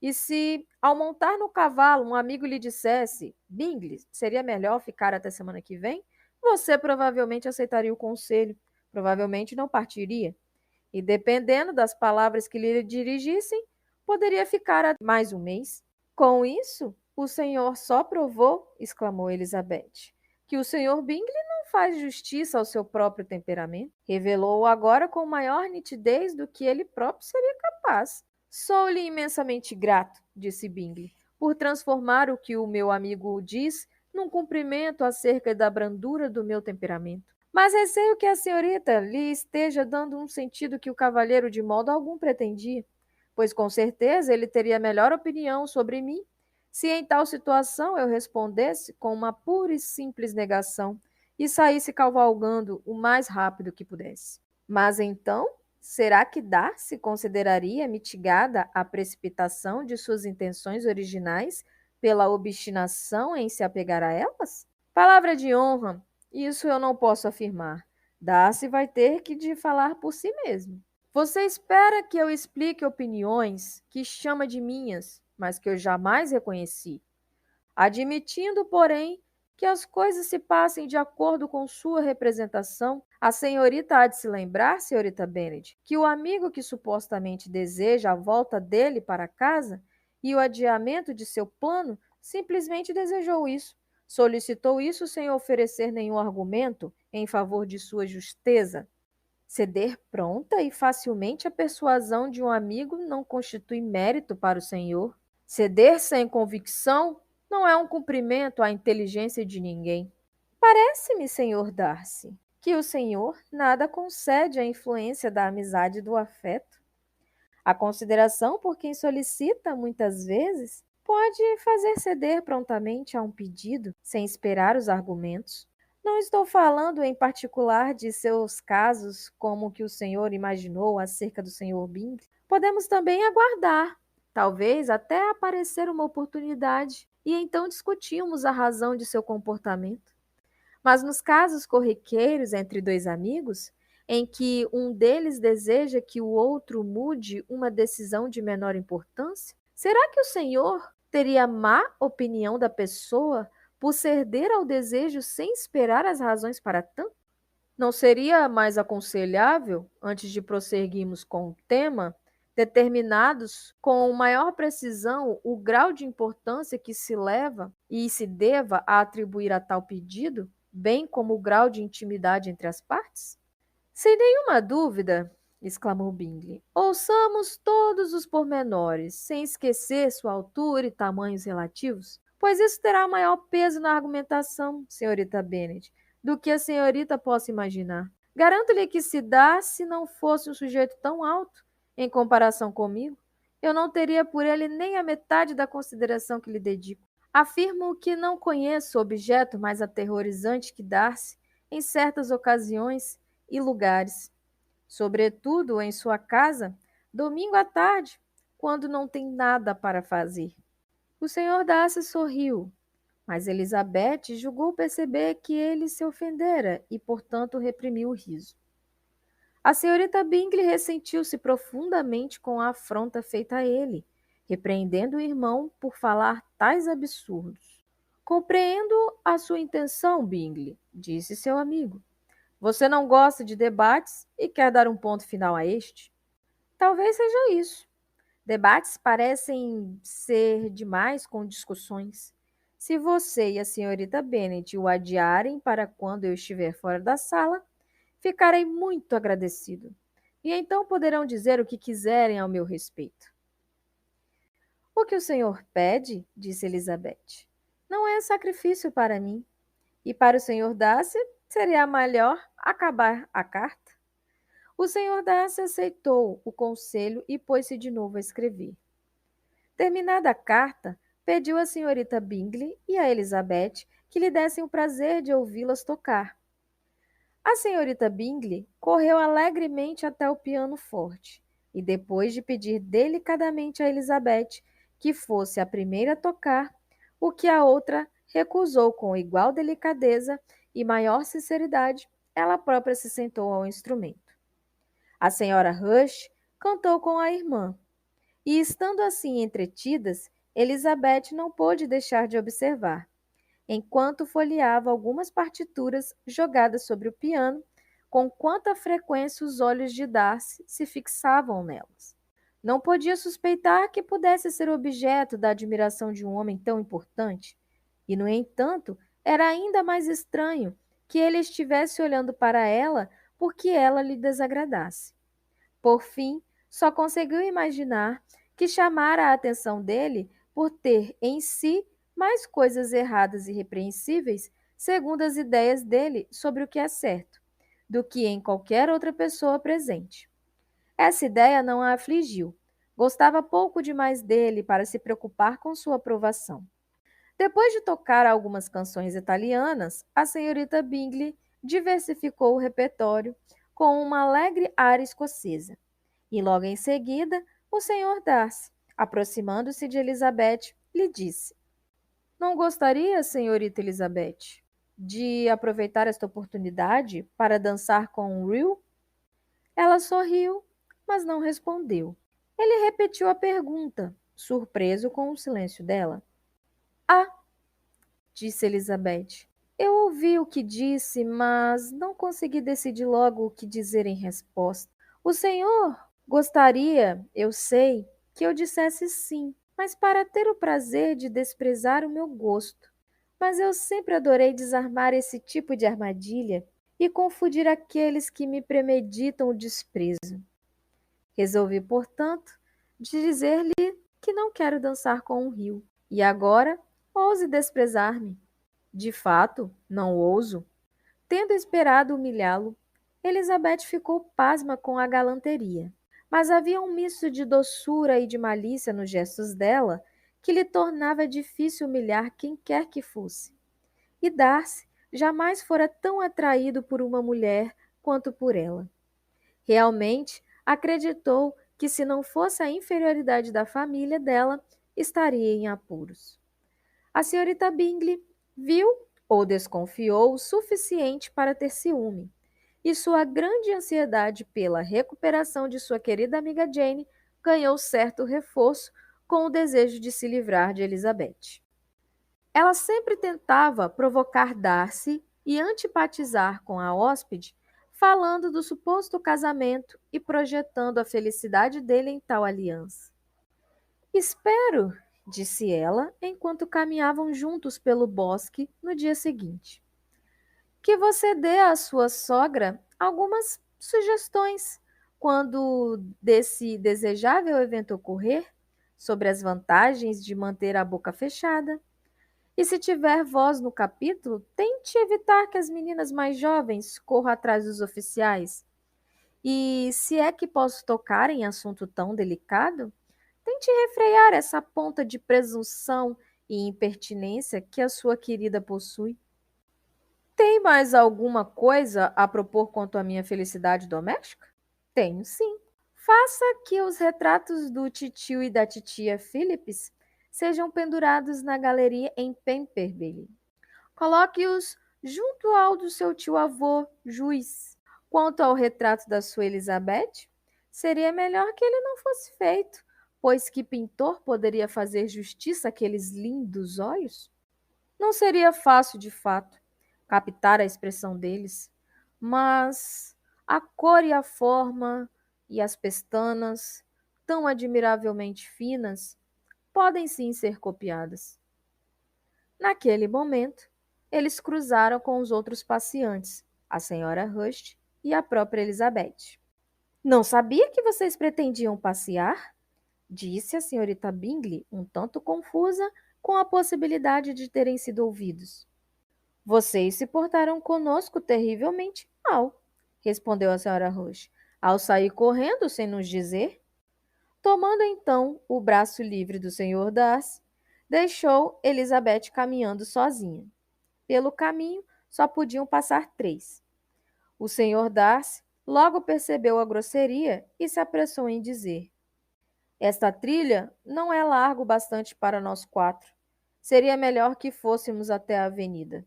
E se, ao montar no cavalo, um amigo lhe dissesse: Bingley, seria melhor ficar até semana que vem? você provavelmente aceitaria o conselho, provavelmente não partiria, e dependendo das palavras que lhe dirigissem, poderia ficar mais um mês. Com isso, o senhor só provou, exclamou Elizabeth, que o senhor Bingley não faz justiça ao seu próprio temperamento. Revelou-o agora com maior nitidez do que ele próprio seria capaz. Sou-lhe imensamente grato, disse Bingley, por transformar o que o meu amigo diz num cumprimento acerca da brandura do meu temperamento. Mas receio que a senhorita lhe esteja dando um sentido que o cavalheiro de modo algum pretendia, pois com certeza ele teria melhor opinião sobre mim se em tal situação eu respondesse com uma pura e simples negação e saísse cavalgando o mais rápido que pudesse. Mas então, será que Darcy consideraria mitigada a precipitação de suas intenções originais pela obstinação em se apegar a elas? Palavra de honra, isso eu não posso afirmar. Darcy vai ter que de falar por si mesmo. Você espera que eu explique opiniões que chama de minhas, mas que eu jamais reconheci. Admitindo, porém, que as coisas se passem de acordo com sua representação, a senhorita há de se lembrar, senhorita Bennet, que o amigo que supostamente deseja a volta dele para casa e o adiamento de seu plano simplesmente desejou isso. Solicitou isso sem oferecer nenhum argumento em favor de sua justeza. Ceder pronta e facilmente à persuasão de um amigo não constitui mérito para o senhor. Ceder sem convicção não é um cumprimento à inteligência de ninguém. Parece-me, senhor Darcy, que o senhor nada concede à influência da amizade e do afeto. A consideração por quem solicita, muitas vezes, pode fazer ceder prontamente a um pedido, sem esperar os argumentos. Não estou falando em particular de seus casos, como o que o senhor imaginou acerca do senhor Bingley. Podemos também aguardar, talvez até aparecer uma oportunidade, e então discutimos a razão de seu comportamento. Mas nos casos corriqueiros entre dois amigos, em que um deles deseja que o outro mude uma decisão de menor importância, será que o senhor teria má opinião da pessoa por ceder ao desejo sem esperar as razões para tanto? Não seria mais aconselhável, antes de prosseguirmos com o tema, determinados com maior precisão o grau de importância que se leva e se deva a atribuir a tal pedido, bem como o grau de intimidade entre as partes? Sem nenhuma dúvida, exclamou Bingley, ouçamos todos os pormenores, sem esquecer sua altura e tamanhos relativos, pois isso terá maior peso na argumentação, senhorita Bennet, do que a senhorita possa imaginar. Garanto-lhe que se Darcy não fosse um sujeito tão alto, em comparação comigo, eu não teria por ele nem a metade da consideração que lhe dedico. Afirmo que não conheço objeto mais aterrorizante que Darcy em certas ocasiões e lugares, sobretudo em sua casa, domingo à tarde, quando não tem nada para fazer. O senhor Darcy sorriu, mas Elizabeth julgou perceber que ele se ofendera e, portanto, reprimiu o riso. A senhorita Bingley ressentiu-se profundamente com a afronta feita a ele, repreendendo o irmão por falar tais absurdos. Compreendo a sua intenção, Bingley, disse seu amigo. Você não gosta de debates e quer dar um ponto final a este? Talvez seja isso. Debates parecem ser demais com discussões. Se você e a senhorita Bennet o adiarem para quando eu estiver fora da sala, ficarei muito agradecido. E então poderão dizer o que quiserem ao meu respeito. O que o senhor pede, disse Elizabeth, não é sacrifício para mim. E para o senhor Darcy, seria melhor acabar a carta. O senhor Darcy aceitou o conselho e pôs-se de novo a escrever. Terminada a carta, pediu à senhorita Bingley e a Elizabeth que lhe dessem o prazer de ouvi-las tocar. A senhorita Bingley correu alegremente até o piano-forte e, depois de pedir delicadamente a Elizabeth que fosse a primeira a tocar, o que a outra recusou com igual delicadeza e maior sinceridade, ela própria se sentou ao instrumento. A senhora Rush cantou com a irmã, e, estando assim entretidas, Elizabeth não pôde deixar de observar. enquanto folheava algumas partituras jogadas sobre o piano, com quanta frequência os olhos de Darcy se fixavam nelas. Não podia suspeitar que pudesse ser objeto da admiração de um homem tão importante, e, no entanto, era ainda mais estranho que ele estivesse olhando para ela porque ela lhe desagradasse. Por fim, só conseguiu imaginar que chamara a atenção dele por ter em si mais coisas erradas e repreensíveis, segundo as ideias dele sobre o que é certo, do que em qualquer outra pessoa presente. Essa ideia não a afligiu. Gostava pouco demais dele para se preocupar com sua aprovação. Depois de tocar algumas canções italianas, a senhorita Bingley diversificou o repertório com uma alegre área escocesa. E logo em seguida, o senhor Darcy, aproximando-se de Elizabeth, lhe disse: Não gostaria, senhorita Elizabeth, de aproveitar esta oportunidade para dançar com o Will? Ela sorriu, mas não respondeu. Ele repetiu a pergunta, surpreso com o silêncio dela. Ah, disse Elizabeth. Eu ouvi o que disse, mas não consegui decidir logo o que dizer em resposta. O senhor gostaria, eu sei, que eu dissesse sim, mas para ter o prazer de desprezar o meu gosto. Mas eu sempre adorei desarmar esse tipo de armadilha e confundir aqueles que me premeditam o desprezo. Resolvi, portanto, dizer-lhe que não quero dançar com o rio. E agora, ouse desprezar-me. De fato, não ouso. Tendo esperado humilhá-lo, Elizabeth ficou pasma com a galanteria. Mas havia um misto de doçura e de malícia nos gestos dela que lhe tornava difícil humilhar quem quer que fosse. E Darcy jamais fora tão atraído por uma mulher quanto por ela. Realmente, acreditou que se não fosse a inferioridade da família dela, estaria em apuros. A senhorita Bingley viu ou desconfiou o suficiente para ter ciúme, e sua grande ansiedade pela recuperação de sua querida amiga Jane ganhou certo reforço com o desejo de se livrar de Elizabeth. Ela sempre tentava provocar Darcy e antipatizar com a hóspede, falando do suposto casamento e projetando a felicidade dele em tal aliança. Espero, disse ela, enquanto caminhavam juntos pelo bosque no dia seguinte, que você dê à sua sogra algumas sugestões quando desse desejável evento ocorrer, sobre as vantagens de manter a boca fechada. E se tiver voz no capítulo, tente evitar que as meninas mais jovens corram atrás dos oficiais. E se é que posso tocar em assunto tão delicado, tente refrear essa ponta de presunção e impertinência que a sua querida possui. Tem mais alguma coisa a propor quanto à minha felicidade doméstica? Tenho sim. Faça que os retratos do titio e da titia Phillips sejam pendurados na galeria em Pemberley. Coloque-os junto ao do seu tio-avô, juiz. Quanto ao retrato da sua Elizabeth, seria melhor que ele não fosse feito, pois que pintor poderia fazer justiça àqueles lindos olhos? Não seria fácil, de fato, captar a expressão deles, mas a cor e a forma e as pestanas, tão admiravelmente finas, podem sim ser copiadas. Naquele momento, eles cruzaram com os outros passeantes, a senhora Hurst e a própria Elizabeth. Não sabia que vocês pretendiam passear? Disse a senhorita Bingley, um tanto confusa com a possibilidade de terem sido ouvidos. Vocês se portaram conosco terrivelmente mal, respondeu a senhora Hurst, ao sair correndo sem nos dizer. Tomando então o braço livre do senhor Darcy, deixou Elizabeth caminhando sozinha. Pelo caminho, só podiam passar 3. O senhor Darcy logo percebeu a grosseria e se apressou em dizer: Esta trilha não é largo bastante para nós 4. Seria melhor que fôssemos até a avenida.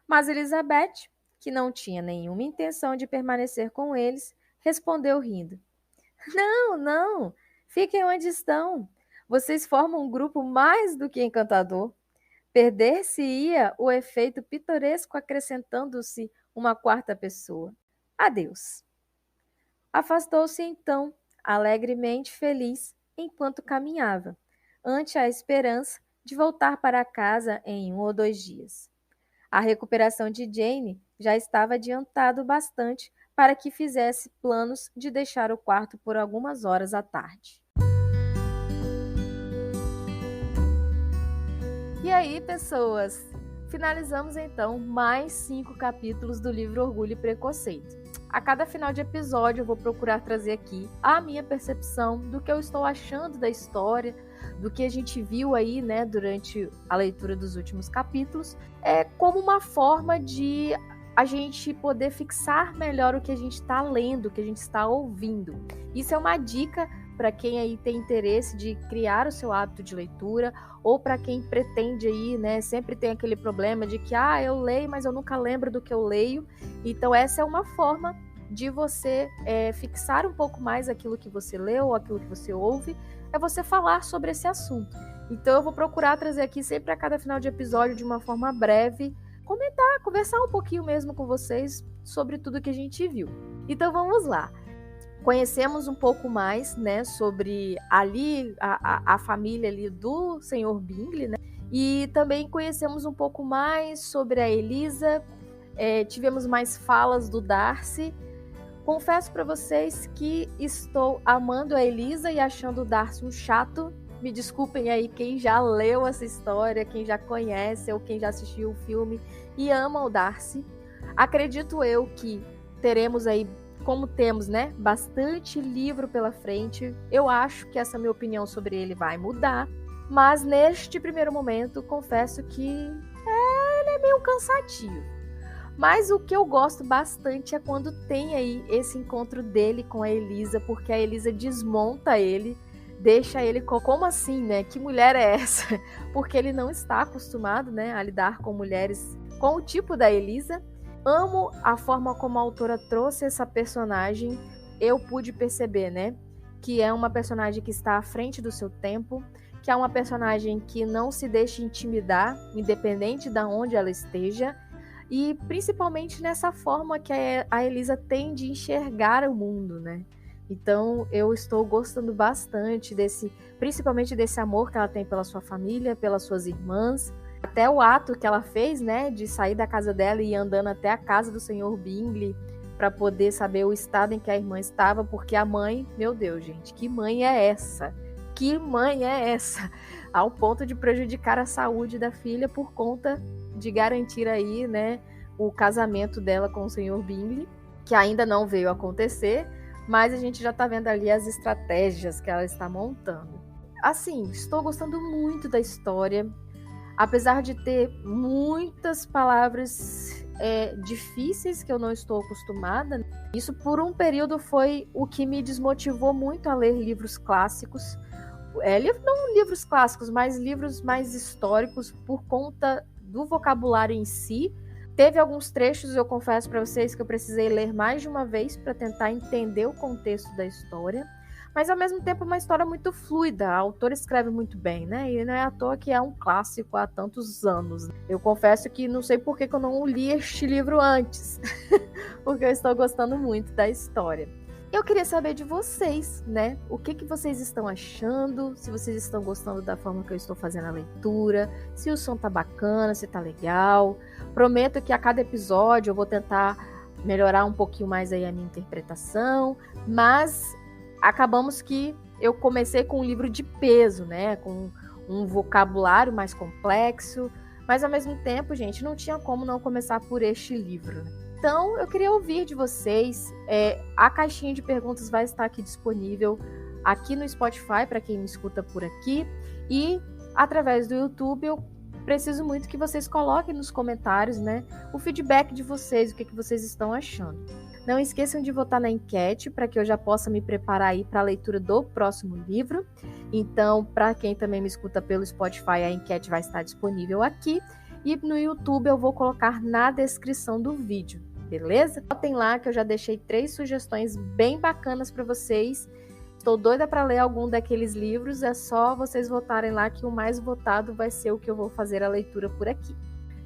Mas Elizabeth, que não tinha nenhuma intenção de permanecer com eles, respondeu rindo: Não, não, fiquem onde estão. Vocês formam um grupo mais do que encantador. Perder-se-ia o efeito pitoresco acrescentando-se uma quarta pessoa. Adeus. Afastou-se então, alegremente feliz, enquanto caminhava, ante a esperança de voltar para casa em 1 ou 2 dias. A recuperação de Jane já estava adiantado bastante para que fizesse planos de deixar o quarto por algumas horas à tarde. E aí, pessoas, finalizamos então mais 5 capítulos do livro Orgulho e Preconceito. A cada final de episódio eu vou procurar trazer aqui a minha percepção do que eu estou achando da história, do que a gente viu aí, né, durante a leitura dos últimos capítulos, como uma forma de a gente poder fixar melhor o que a gente está lendo, o que a gente está ouvindo. Isso é uma dica para quem aí tem interesse de criar o seu hábito de leitura, ou para quem pretende aí, né, sempre tem aquele problema de que, eu leio, mas eu nunca lembro do que eu leio. Então essa é uma forma de você fixar um pouco mais aquilo que você leu, ou aquilo que você ouve, é você falar sobre esse assunto. Então eu vou procurar trazer aqui sempre a cada final de episódio, de uma forma breve, comentar, conversar um pouquinho mesmo com vocês sobre tudo que a gente viu. Então vamos lá. Conhecemos um pouco mais, né, sobre ali a família ali do Sr. Bingley, né? E também conhecemos um pouco mais sobre a Elisa, tivemos mais falas do Darcy. Confesso para vocês que estou amando a Elisa e achando o Darcy um chato. Me desculpem aí quem já leu essa história, quem já conhece ou quem já assistiu o filme e ama o Darcy. Acredito eu que teremos aí, como temos, né, bastante livro pela frente. Eu acho que essa minha opinião sobre ele vai mudar, mas neste primeiro momento confesso que ele é meio cansativo. Mas o que eu gosto bastante é quando tem aí esse encontro dele com a Elisa, porque a Elisa desmonta ele, deixa ele como assim, né? Que mulher é essa? Porque ele não está acostumado, né, a lidar com mulheres com o tipo da Elisa. Amo a forma como a autora trouxe essa personagem. Eu pude perceber, né, que é uma personagem que está à frente do seu tempo, que é uma personagem que não se deixa intimidar, independente de onde ela esteja, e principalmente nessa forma que a Elisa tem de enxergar o mundo, né? Então eu estou gostando bastante principalmente desse amor que ela tem pela sua família, pelas suas irmãs. Até o ato que ela fez, né, de sair da casa dela e ir andando até a casa do Sr. Bingley para poder saber o estado em que a irmã estava, porque a mãe, meu Deus, gente, que mãe é essa? Que mãe é essa? Ao ponto de prejudicar a saúde da filha por conta de garantir aí, né, o casamento dela com o Sr. Bingley, que ainda não veio a acontecer, mas a gente já está vendo ali as estratégias que ela está montando. Assim, estou gostando muito da história. Apesar de ter muitas palavras difíceis que eu não estou acostumada, isso por um período foi o que me desmotivou muito a ler livros clássicos. Não livros clássicos, mas livros mais históricos por conta do vocabulário em si. Teve alguns trechos, eu confesso para vocês, que eu precisei ler mais de uma vez para tentar entender o contexto da história. Mas ao mesmo tempo é uma história muito fluida, a autora escreve muito bem, né? E não é à toa que é um clássico há tantos anos. Eu confesso que não sei por que eu não li este livro antes, porque eu estou gostando muito da história. Eu queria saber de vocês, né? O que vocês estão achando, se vocês estão gostando da forma que eu estou fazendo a leitura, se o som tá bacana, se tá legal. Prometo que a cada episódio eu vou tentar melhorar um pouquinho mais aí a minha interpretação, mas acabamos que eu comecei com um livro de peso, né? Com um vocabulário mais complexo, mas ao mesmo tempo, gente, não tinha como não começar por este livro. Então, eu queria ouvir de vocês. A caixinha de perguntas vai estar aqui disponível aqui no Spotify, para quem me escuta por aqui, e através do YouTube. Eu preciso muito que vocês coloquem nos comentários, né, o feedback de vocês, o que vocês estão achando. Não esqueçam de votar na enquete para que eu já possa me preparar aí para a leitura do próximo livro. Então, para quem também me escuta pelo Spotify, a enquete vai estar disponível aqui. E no YouTube eu vou colocar na descrição do vídeo, beleza? Votem lá que eu já deixei 3 sugestões bem bacanas para vocês. Estou doida para ler algum daqueles livros, é só vocês votarem lá que o mais votado vai ser o que eu vou fazer a leitura por aqui.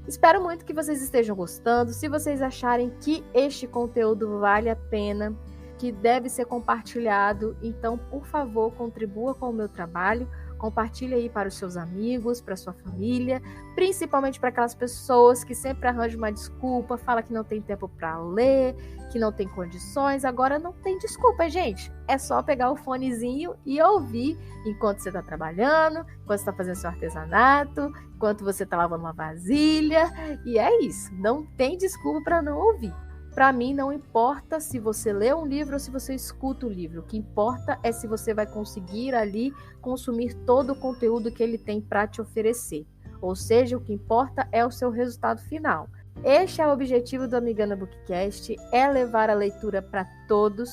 Espero muito que vocês estejam gostando. Se vocês acharem que este conteúdo vale a pena, que deve ser compartilhado, então, por favor, contribua com o meu trabalho. Compartilhe aí para os seus amigos, para a sua família, principalmente para aquelas pessoas que sempre arranjam uma desculpa, fala que não tem tempo para ler, que não tem condições. Agora não tem desculpa, gente. É só pegar o fonezinho e ouvir enquanto você está trabalhando, enquanto você está fazendo seu artesanato, enquanto você está lavando uma vasilha. E é isso. Não tem desculpa para não ouvir. Para mim, não importa se você lê um livro ou se você escuta o livro. O que importa é se você vai conseguir ali consumir todo o conteúdo que ele tem para te oferecer. Ou seja, o que importa é o seu resultado final. Este é o objetivo do Amigana Bookcast, é levar a leitura para todos,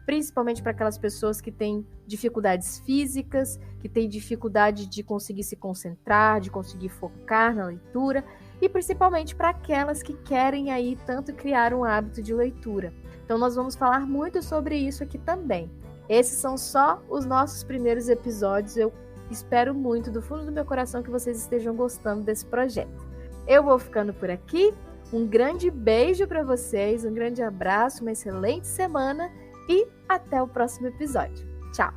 principalmente para aquelas pessoas que têm dificuldades físicas, que têm dificuldade de conseguir se concentrar, de conseguir focar na leitura, e principalmente para aquelas que querem aí tanto criar um hábito de leitura. Então nós vamos falar muito sobre isso aqui também. Esses são só os nossos primeiros episódios. Eu espero muito do fundo do meu coração que vocês estejam gostando desse projeto. Eu vou ficando por aqui. Um grande beijo para vocês, um grande abraço, uma excelente semana e até o próximo episódio. Tchau!